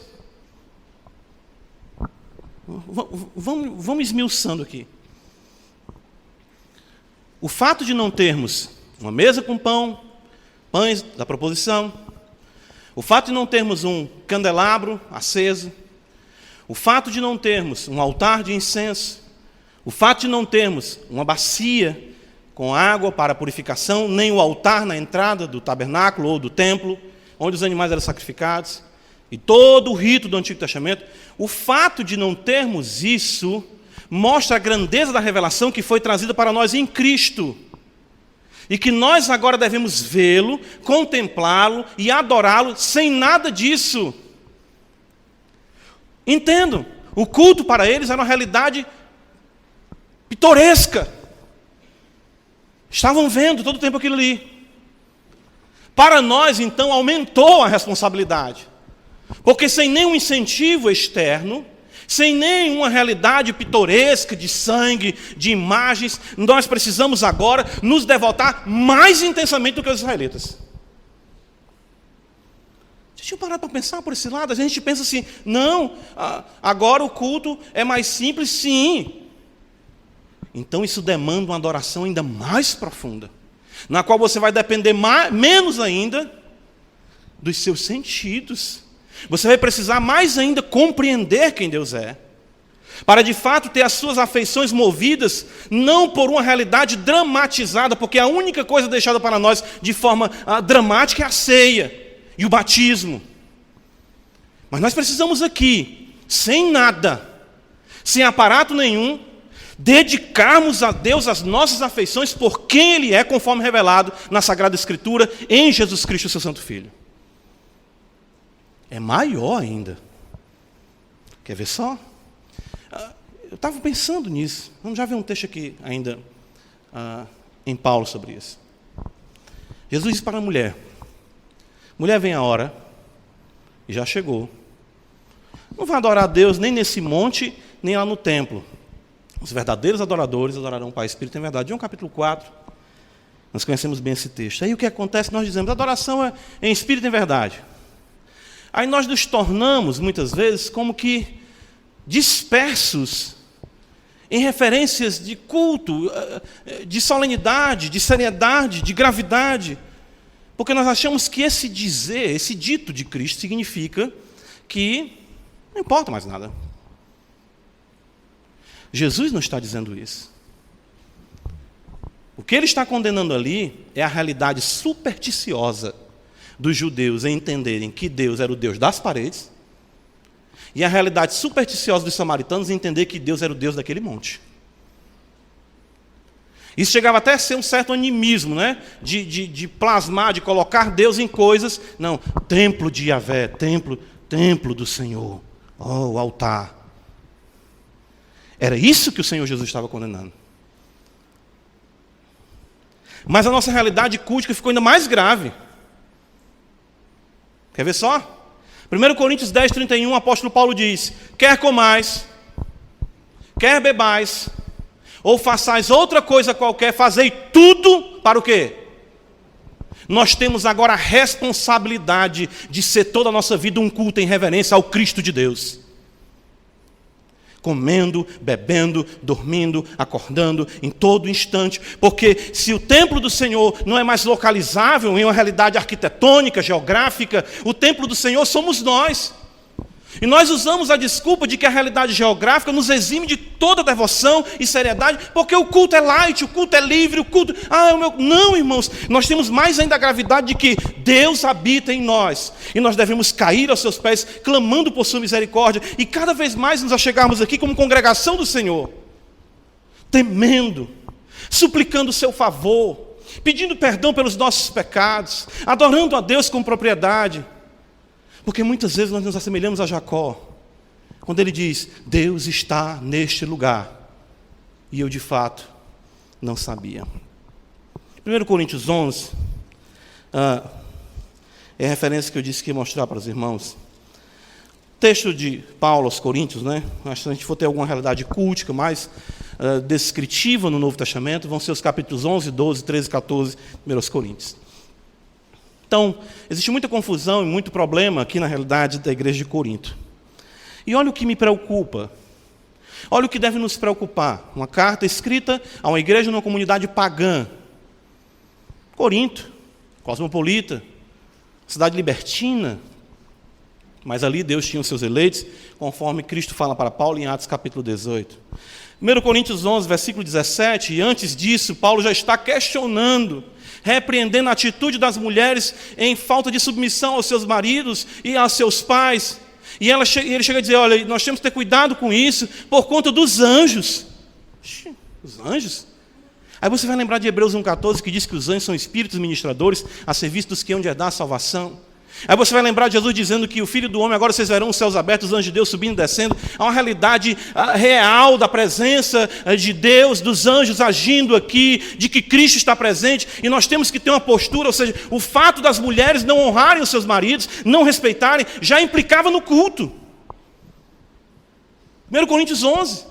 Vamos esmiuçando aqui. O fato de não termos uma mesa com pães da proposição, o fato de não termos um candelabro aceso, o fato de não termos um altar de incenso, o fato de não termos uma bacia com água para purificação, nem o altar na entrada do tabernáculo ou do templo, onde os animais eram sacrificados, e todo o rito do Antigo Testamento, o fato de não termos isso mostra a grandeza da revelação que foi trazida para nós em Cristo. E que nós agora devemos vê-lo, contemplá-lo e adorá-lo sem nada disso. Entendo, o culto para eles era uma realidade pitoresca. Estavam vendo todo o tempo aquilo ali. Para nós, então, aumentou a responsabilidade. Porque sem nenhum incentivo externo, sem nenhuma realidade pitoresca de sangue, de imagens, nós precisamos agora nos devotar mais intensamente do que os israelitas. Deixa eu parar para pensar por esse lado. A gente pensa assim, não, agora o culto é mais simples, sim. Então isso demanda uma adoração ainda mais profunda, na qual você vai depender menos ainda dos seus sentidos. Você vai precisar mais ainda compreender quem Deus é, para de fato ter as suas afeições movidas, não por uma realidade dramatizada, porque a única coisa deixada para nós de forma dramática é a ceia e o batismo. Mas nós precisamos aqui, sem nada, sem aparato nenhum, dedicarmos a Deus as nossas afeições por quem Ele é, conforme revelado na Sagrada Escritura, em Jesus Cristo, seu Santo Filho. É maior ainda. Quer ver só? Eu estava pensando nisso. Vamos já ver um texto aqui ainda em Paulo sobre isso. Jesus disse para a mulher: mulher, vem a hora, e já chegou. Não vai adorar a Deus nem nesse monte, nem lá no templo. Os verdadeiros adoradores adorarão o Pai, Espírito em verdade. João capítulo 4, nós conhecemos bem esse texto. Aí o que acontece? Nós dizemos, adoração é em Espírito em verdade. Aí nós nos tornamos, muitas vezes, como que dispersos em referências de culto, de solenidade, de seriedade, de gravidade, porque nós achamos que esse dizer, esse dito de Cristo significa que não importa mais nada. Jesus não está dizendo isso. O que ele está condenando ali é a realidade supersticiosa dos judeus em entenderem que Deus era o Deus das paredes, e a realidade supersticiosa dos samaritanos em entender que Deus era o Deus daquele monte. Isso chegava até a ser um certo animismo, né? De plasmar, de colocar Deus em coisas. Não, templo de Yahvé, templo do Senhor, o altar. Era isso que o Senhor Jesus estava condenando. Mas a nossa realidade cultica ficou ainda mais grave. Quer ver só? 1 Coríntios 10, 31, o apóstolo Paulo diz: quer comais, quer bebais, ou façais outra coisa qualquer, fazei tudo para o quê? Nós temos agora a responsabilidade de ser toda a nossa vida um culto em reverência ao Cristo de Deus. Comendo, bebendo, dormindo, acordando, em todo instante. Porque se o templo do Senhor não é mais localizável em uma realidade arquitetônica, geográfica, o templo do Senhor somos nós. E nós usamos a desculpa de que a realidade geográfica nos exime de toda devoção e seriedade, porque o culto é light, o culto é livre, o culto... Não, irmãos, nós temos mais ainda a gravidade de que Deus habita em nós. E nós devemos cair aos seus pés, clamando por sua misericórdia, e cada vez mais nos achegarmos aqui como congregação do Senhor, temendo, suplicando o seu favor, pedindo perdão pelos nossos pecados, adorando a Deus com propriedade. Porque muitas vezes nós nos assemelhamos a Jacó, quando ele diz, Deus está neste lugar. E eu, de fato, não sabia. 1 Coríntios 11, é a referência que eu disse que ia mostrar para os irmãos. Texto de Paulo aos Coríntios, né? Acho que se a gente for ter alguma realidade cultica, mais descritiva no Novo Testamento, vão ser os capítulos 11, 12, 13, 14, 1 Coríntios. Então, existe muita confusão e muito problema aqui na realidade da igreja de Corinto. E olha o que me preocupa. Olha o que deve nos preocupar. Uma carta escrita a uma igreja numa comunidade pagã. Corinto, cosmopolita, cidade libertina. Mas ali Deus tinha os seus eleitos, conforme Cristo fala para Paulo em Atos capítulo 18. 1 Coríntios 11, versículo 17, e antes disso, Paulo já está questionando, repreendendo a atitude das mulheres em falta de submissão aos seus maridos e aos seus pais. E ele chega a dizer, olha, nós temos que ter cuidado com isso por conta dos anjos. Os anjos? Aí você vai lembrar de Hebreus 1,14, que diz que os anjos são espíritos ministradores a serviço dos que hão de herdar a salvação. Aí você vai lembrar de Jesus dizendo que o Filho do Homem, agora vocês verão os céus abertos, os anjos de Deus subindo e descendo. Há uma realidade real da presença de Deus, dos anjos agindo aqui, de que Cristo está presente. E nós temos que ter uma postura, ou seja, o fato das mulheres não honrarem os seus maridos, não respeitarem, já implicava no culto. 1 Coríntios 11.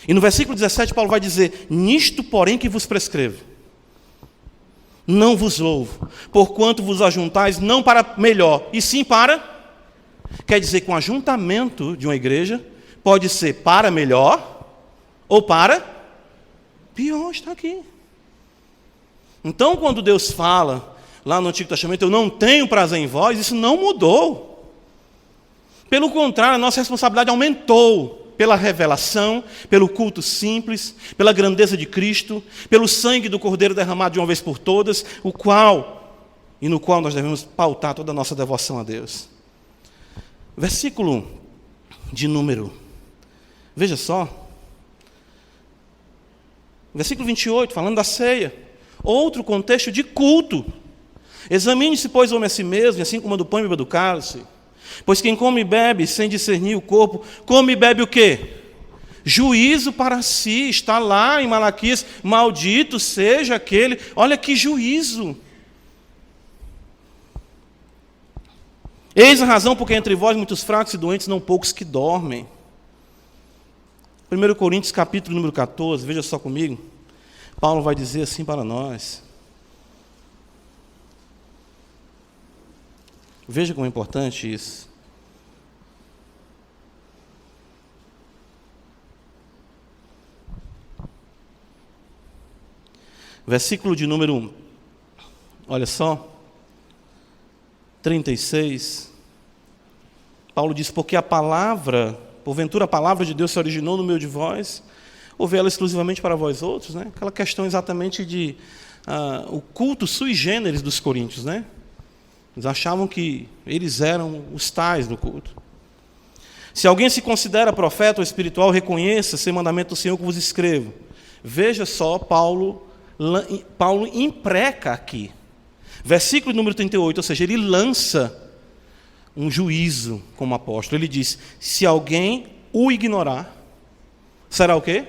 E no versículo 17 Paulo vai dizer: nisto porém que vos prescrevo, não vos louvo, porquanto vos ajuntais não para melhor, e sim para... Quer dizer que um ajuntamento de uma igreja pode ser para melhor ou para pior. Está aqui. Então, quando Deus fala lá no Antigo Testamento, eu não tenho prazer em vós, isso não mudou. Pelo contrário, a nossa responsabilidade aumentou. Pela revelação, pelo culto simples, pela grandeza de Cristo, pelo sangue do Cordeiro derramado de uma vez por todas, no qual nós devemos pautar toda a nossa devoção a Deus. Versículo de número, veja só, versículo 28, falando da ceia, outro contexto de culto. Examine-se, pois, o homem a si mesmo, e assim como do pão e beba do cálice. Pois quem come e bebe sem discernir o corpo, come e bebe o quê? Juízo para si. Está lá em Malaquias: maldito seja aquele. Olha que juízo. Eis a razão porque entre vós muitos fracos e doentes, não poucos que dormem. 1 Coríntios capítulo número 14, veja só comigo. Paulo vai dizer assim para nós. Veja como é importante isso. Versículo de número, olha só, 36. Paulo diz: porque a palavra, porventura a palavra de Deus se originou no meio de vós, ou veio ela exclusivamente para vós outros, né? Aquela questão exatamente de o culto sui generis dos coríntios, né? Eles achavam que eles eram os tais do culto. Se alguém se considera profeta ou espiritual, reconheça esse mandamento do Senhor que vos escrevo. Veja só, Paulo impreca aqui. Versículo número 38, ou seja, ele lança um juízo como apóstolo. Ele diz: se alguém o ignorar, será o quê?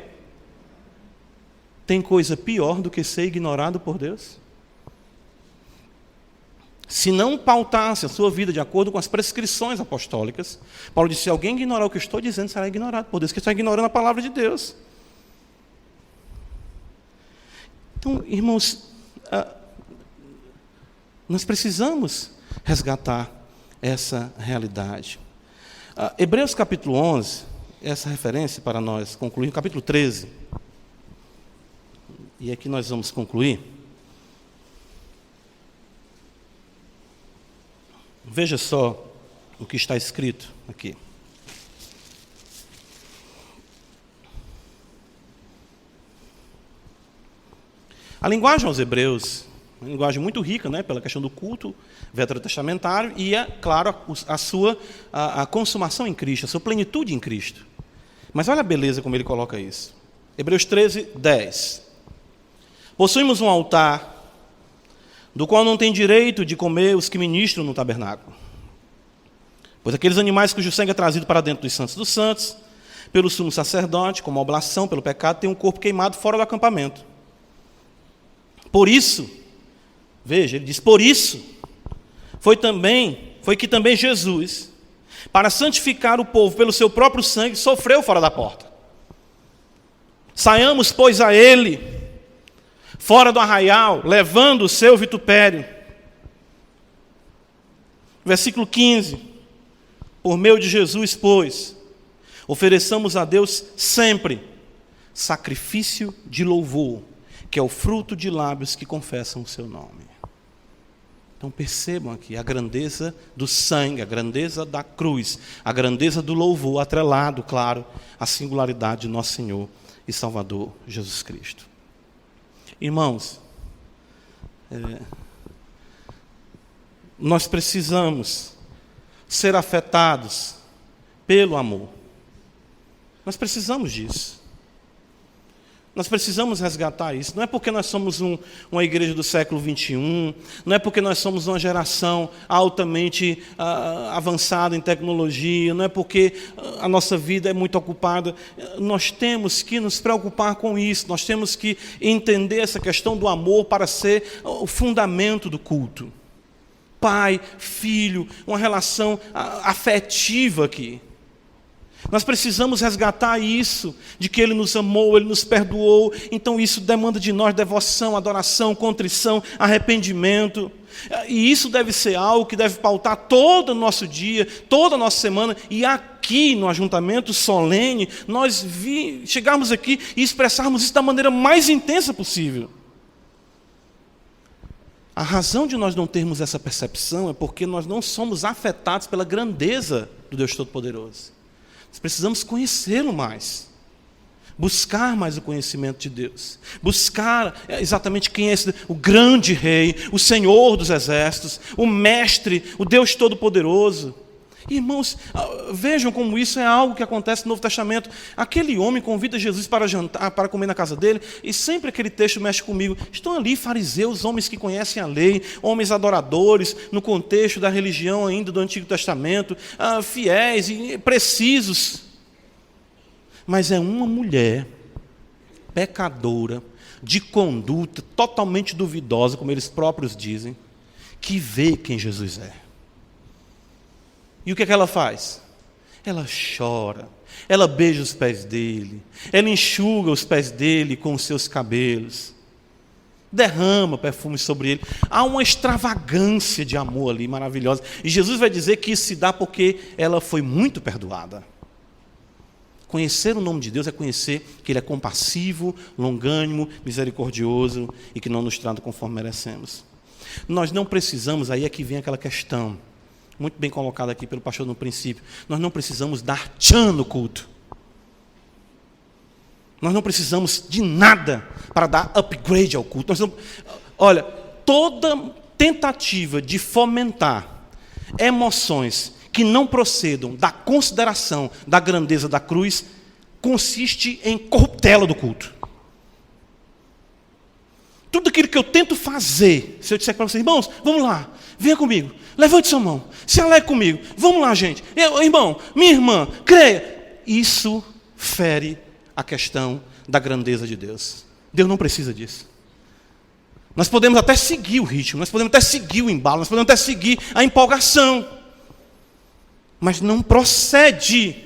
Tem coisa pior do que ser ignorado por Deus? Se não pautasse a sua vida de acordo com as prescrições apostólicas, Paulo disse: se alguém ignorar o que eu estou dizendo, será ignorado por Deus, que está ignorando a palavra de Deus. Então, irmãos, nós precisamos resgatar essa realidade. Hebreus capítulo 11, essa referência para nós concluir, capítulo 13, e aqui nós vamos concluir. Veja só o que está escrito aqui. A linguagem aos Hebreus, uma linguagem muito rica, né, pela questão do culto veterotestamentário e, claro, a consumação em Cristo, a sua plenitude em Cristo. Mas olha a beleza como ele coloca isso. Hebreus 13, 10. Possuímos um altar, do qual não tem direito de comer os que ministram no tabernáculo. Pois aqueles animais cujo sangue é trazido para dentro dos santos, pelo sumo sacerdote, como oblação pelo pecado, tem um corpo queimado fora do acampamento. Por isso, veja, ele diz: por isso, foi que também Jesus, para santificar o povo pelo seu próprio sangue, sofreu fora da porta. Saiamos, pois, a ele, fora do arraial, levando o seu vitupério. Versículo 15. Por meio de Jesus, pois, ofereçamos a Deus sempre sacrifício de louvor, que é o fruto de lábios que confessam o seu nome. Então percebam aqui a grandeza do sangue, a grandeza da cruz, a grandeza do louvor, atrelado, claro, à singularidade de nosso Senhor e Salvador Jesus Cristo. Irmãos, nós precisamos ser afetados pelo amor. Nós precisamos disso. Nós precisamos resgatar isso. Não é porque nós somos uma igreja do século XXI, não é porque nós somos uma geração altamente avançada em tecnologia, não é porque a nossa vida é muito ocupada. Nós temos que nos preocupar com isso, nós temos que entender essa questão do amor para ser o fundamento do culto. Pai, filho, uma relação afetiva aqui. Nós precisamos resgatar isso, de que Ele nos amou, Ele nos perdoou. Então isso demanda de nós devoção, adoração, contrição, arrependimento. E isso deve ser algo que deve pautar todo o nosso dia, toda a nossa semana. E aqui no ajuntamento solene, nós chegarmos aqui e expressarmos isso da maneira mais intensa possível. A razão de nós não termos essa percepção é porque nós não somos afetados pela grandeza do Deus Todo-Poderoso. Nós precisamos conhecê-lo mais, buscar mais o conhecimento de Deus, buscar exatamente quem é o grande rei, o Senhor dos exércitos, o mestre, o Deus Todo-Poderoso. Irmãos, vejam como isso é algo que acontece no Novo Testamento. Aquele homem convida Jesus para jantar, para comer na casa dele, e sempre aquele texto mexe comigo. Estão ali fariseus, homens que conhecem a lei, homens adoradores, no contexto da religião ainda do Antigo Testamento, fiéis e precisos. Mas é uma mulher pecadora, de conduta totalmente duvidosa, como eles próprios dizem, que vê quem Jesus é. E o que é que ela faz? Ela chora, ela beija os pés dele, ela enxuga os pés dele com os seus cabelos, derrama perfume sobre ele. Há uma extravagância de amor ali maravilhosa. E Jesus vai dizer que isso se dá porque ela foi muito perdoada. Conhecer o nome de Deus é conhecer que Ele é compassivo, longânimo, misericordioso e que não nos trata conforme merecemos. Nós não precisamos, aí é que vem aquela questão, muito bem colocado aqui pelo pastor no princípio. Nós não precisamos dar tchan no culto. Nós não precisamos de nada para dar upgrade ao culto. Olha, toda tentativa de fomentar emoções que não procedam da consideração da grandeza da cruz consiste em corruptela do culto. Tudo aquilo que eu tento fazer, se eu disser para vocês, irmãos, vamos lá, venha comigo, levante sua mão, se alegre comigo, vamos lá, gente, irmão, minha irmã, creia, isso fere a questão da grandeza de Deus. Deus não precisa disso. Nós podemos até seguir o ritmo, nós podemos até seguir o embalo, nós podemos até seguir a empolgação, mas não procede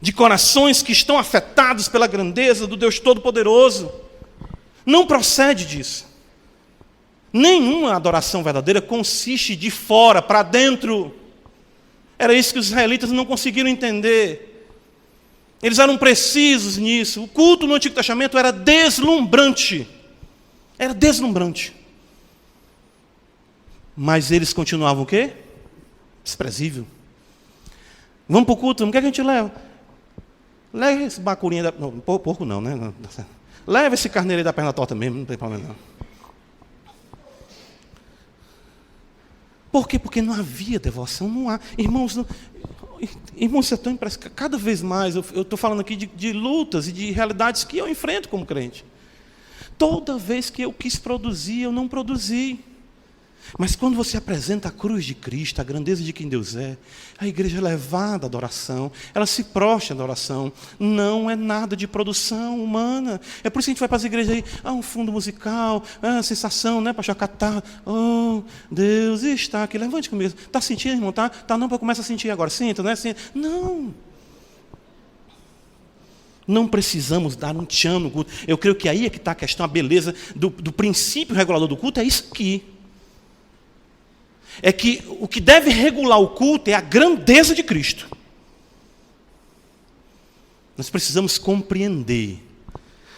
de corações que estão afetados pela grandeza do Deus Todo-Poderoso. Não procede disso. Nenhuma adoração verdadeira consiste de fora para dentro. Era isso que os israelitas não conseguiram entender. Eles eram precisos nisso. O culto no Antigo Testamento era deslumbrante. Era deslumbrante. Mas eles continuavam o quê? Desprezível. Vamos para o culto? O que é que a gente leva? Leva esse bacurinho da... Não, porco não, né? Não, leva esse carneiro aí da perna torta mesmo, não tem problema não. Por quê? Porque não havia devoção, não há. Irmãos, isso é tão impressionante. Cada vez mais, eu estou falando aqui de lutas e de realidades que eu enfrento como crente. Toda vez que eu quis produzir, eu não produzi. Mas quando você apresenta a cruz de Cristo, a grandeza de quem Deus é, a igreja é levada à adoração, ela se prostra à adoração. Não é nada de produção humana. É por isso que a gente vai para as igrejas aí, um fundo musical, sensação, né, para chacatar. Oh, Deus está aqui. Levante comigo. Está sentindo, irmão? Tá não, para começar a sentir agora. Sinta, né? Sinta. Não. Não precisamos dar um tchan no culto. Eu creio que aí é que está a questão, a beleza do princípio regulador do culto, é isso aqui. É que o que deve regular o culto é a grandeza de Cristo. Nós precisamos compreender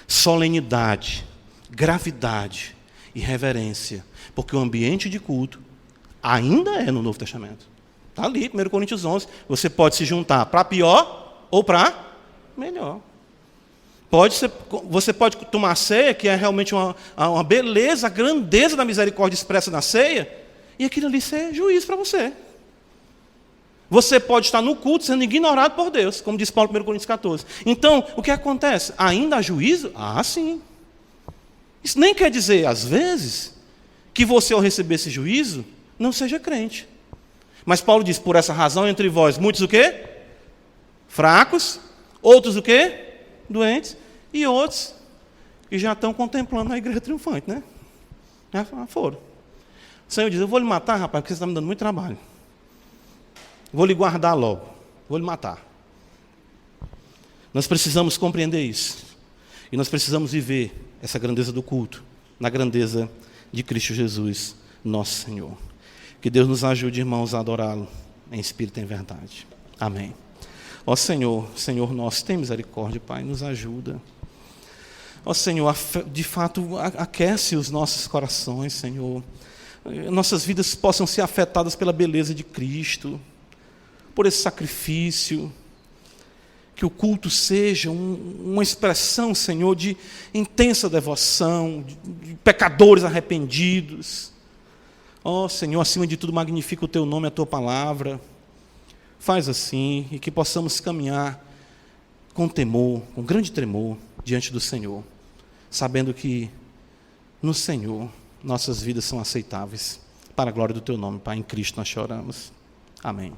solenidade, gravidade e reverência, porque o ambiente de culto ainda é no Novo Testamento. Está ali, 1 Coríntios 11. Você pode se juntar para pior ou para melhor. Você pode tomar a ceia, que é realmente uma beleza, a grandeza da misericórdia expressa na ceia, e aquilo ali ser juízo para você. Você pode estar no culto sendo ignorado por Deus, como diz Paulo em 1 Coríntios 14. Então, o que acontece? Ainda há juízo? Ah, sim. Isso nem quer dizer, às vezes, que você, ao receber esse juízo, não seja crente. Mas Paulo diz, por essa razão, entre vós, muitos o quê? Fracos. Outros o quê? Doentes. E outros que já estão contemplando a igreja triunfante, né? Já foram. O Senhor diz, eu vou lhe matar, rapaz, porque você está me dando muito trabalho. Vou lhe guardar logo. Vou lhe matar. Nós precisamos compreender isso. E nós precisamos viver essa grandeza do culto, na grandeza de Cristo Jesus, nosso Senhor. Que Deus nos ajude, irmãos, a adorá-lo em espírito e em verdade. Amém. Ó Senhor, Senhor nosso, tem misericórdia, Pai, nos ajuda. Ó Senhor, de fato, aquece os nossos corações, Senhor. Nossas vidas possam ser afetadas pela beleza de Cristo, por esse sacrifício, que o culto seja uma expressão, Senhor, de intensa devoção, de pecadores arrependidos. Ó Senhor, acima de tudo, magnifica o Teu nome, a Tua palavra. Faz assim, e que possamos caminhar com temor, com grande tremor, diante do Senhor, sabendo que no Senhor nossas vidas são aceitáveis. Para a glória do Teu nome, Pai, em Cristo nós choramos. Amém.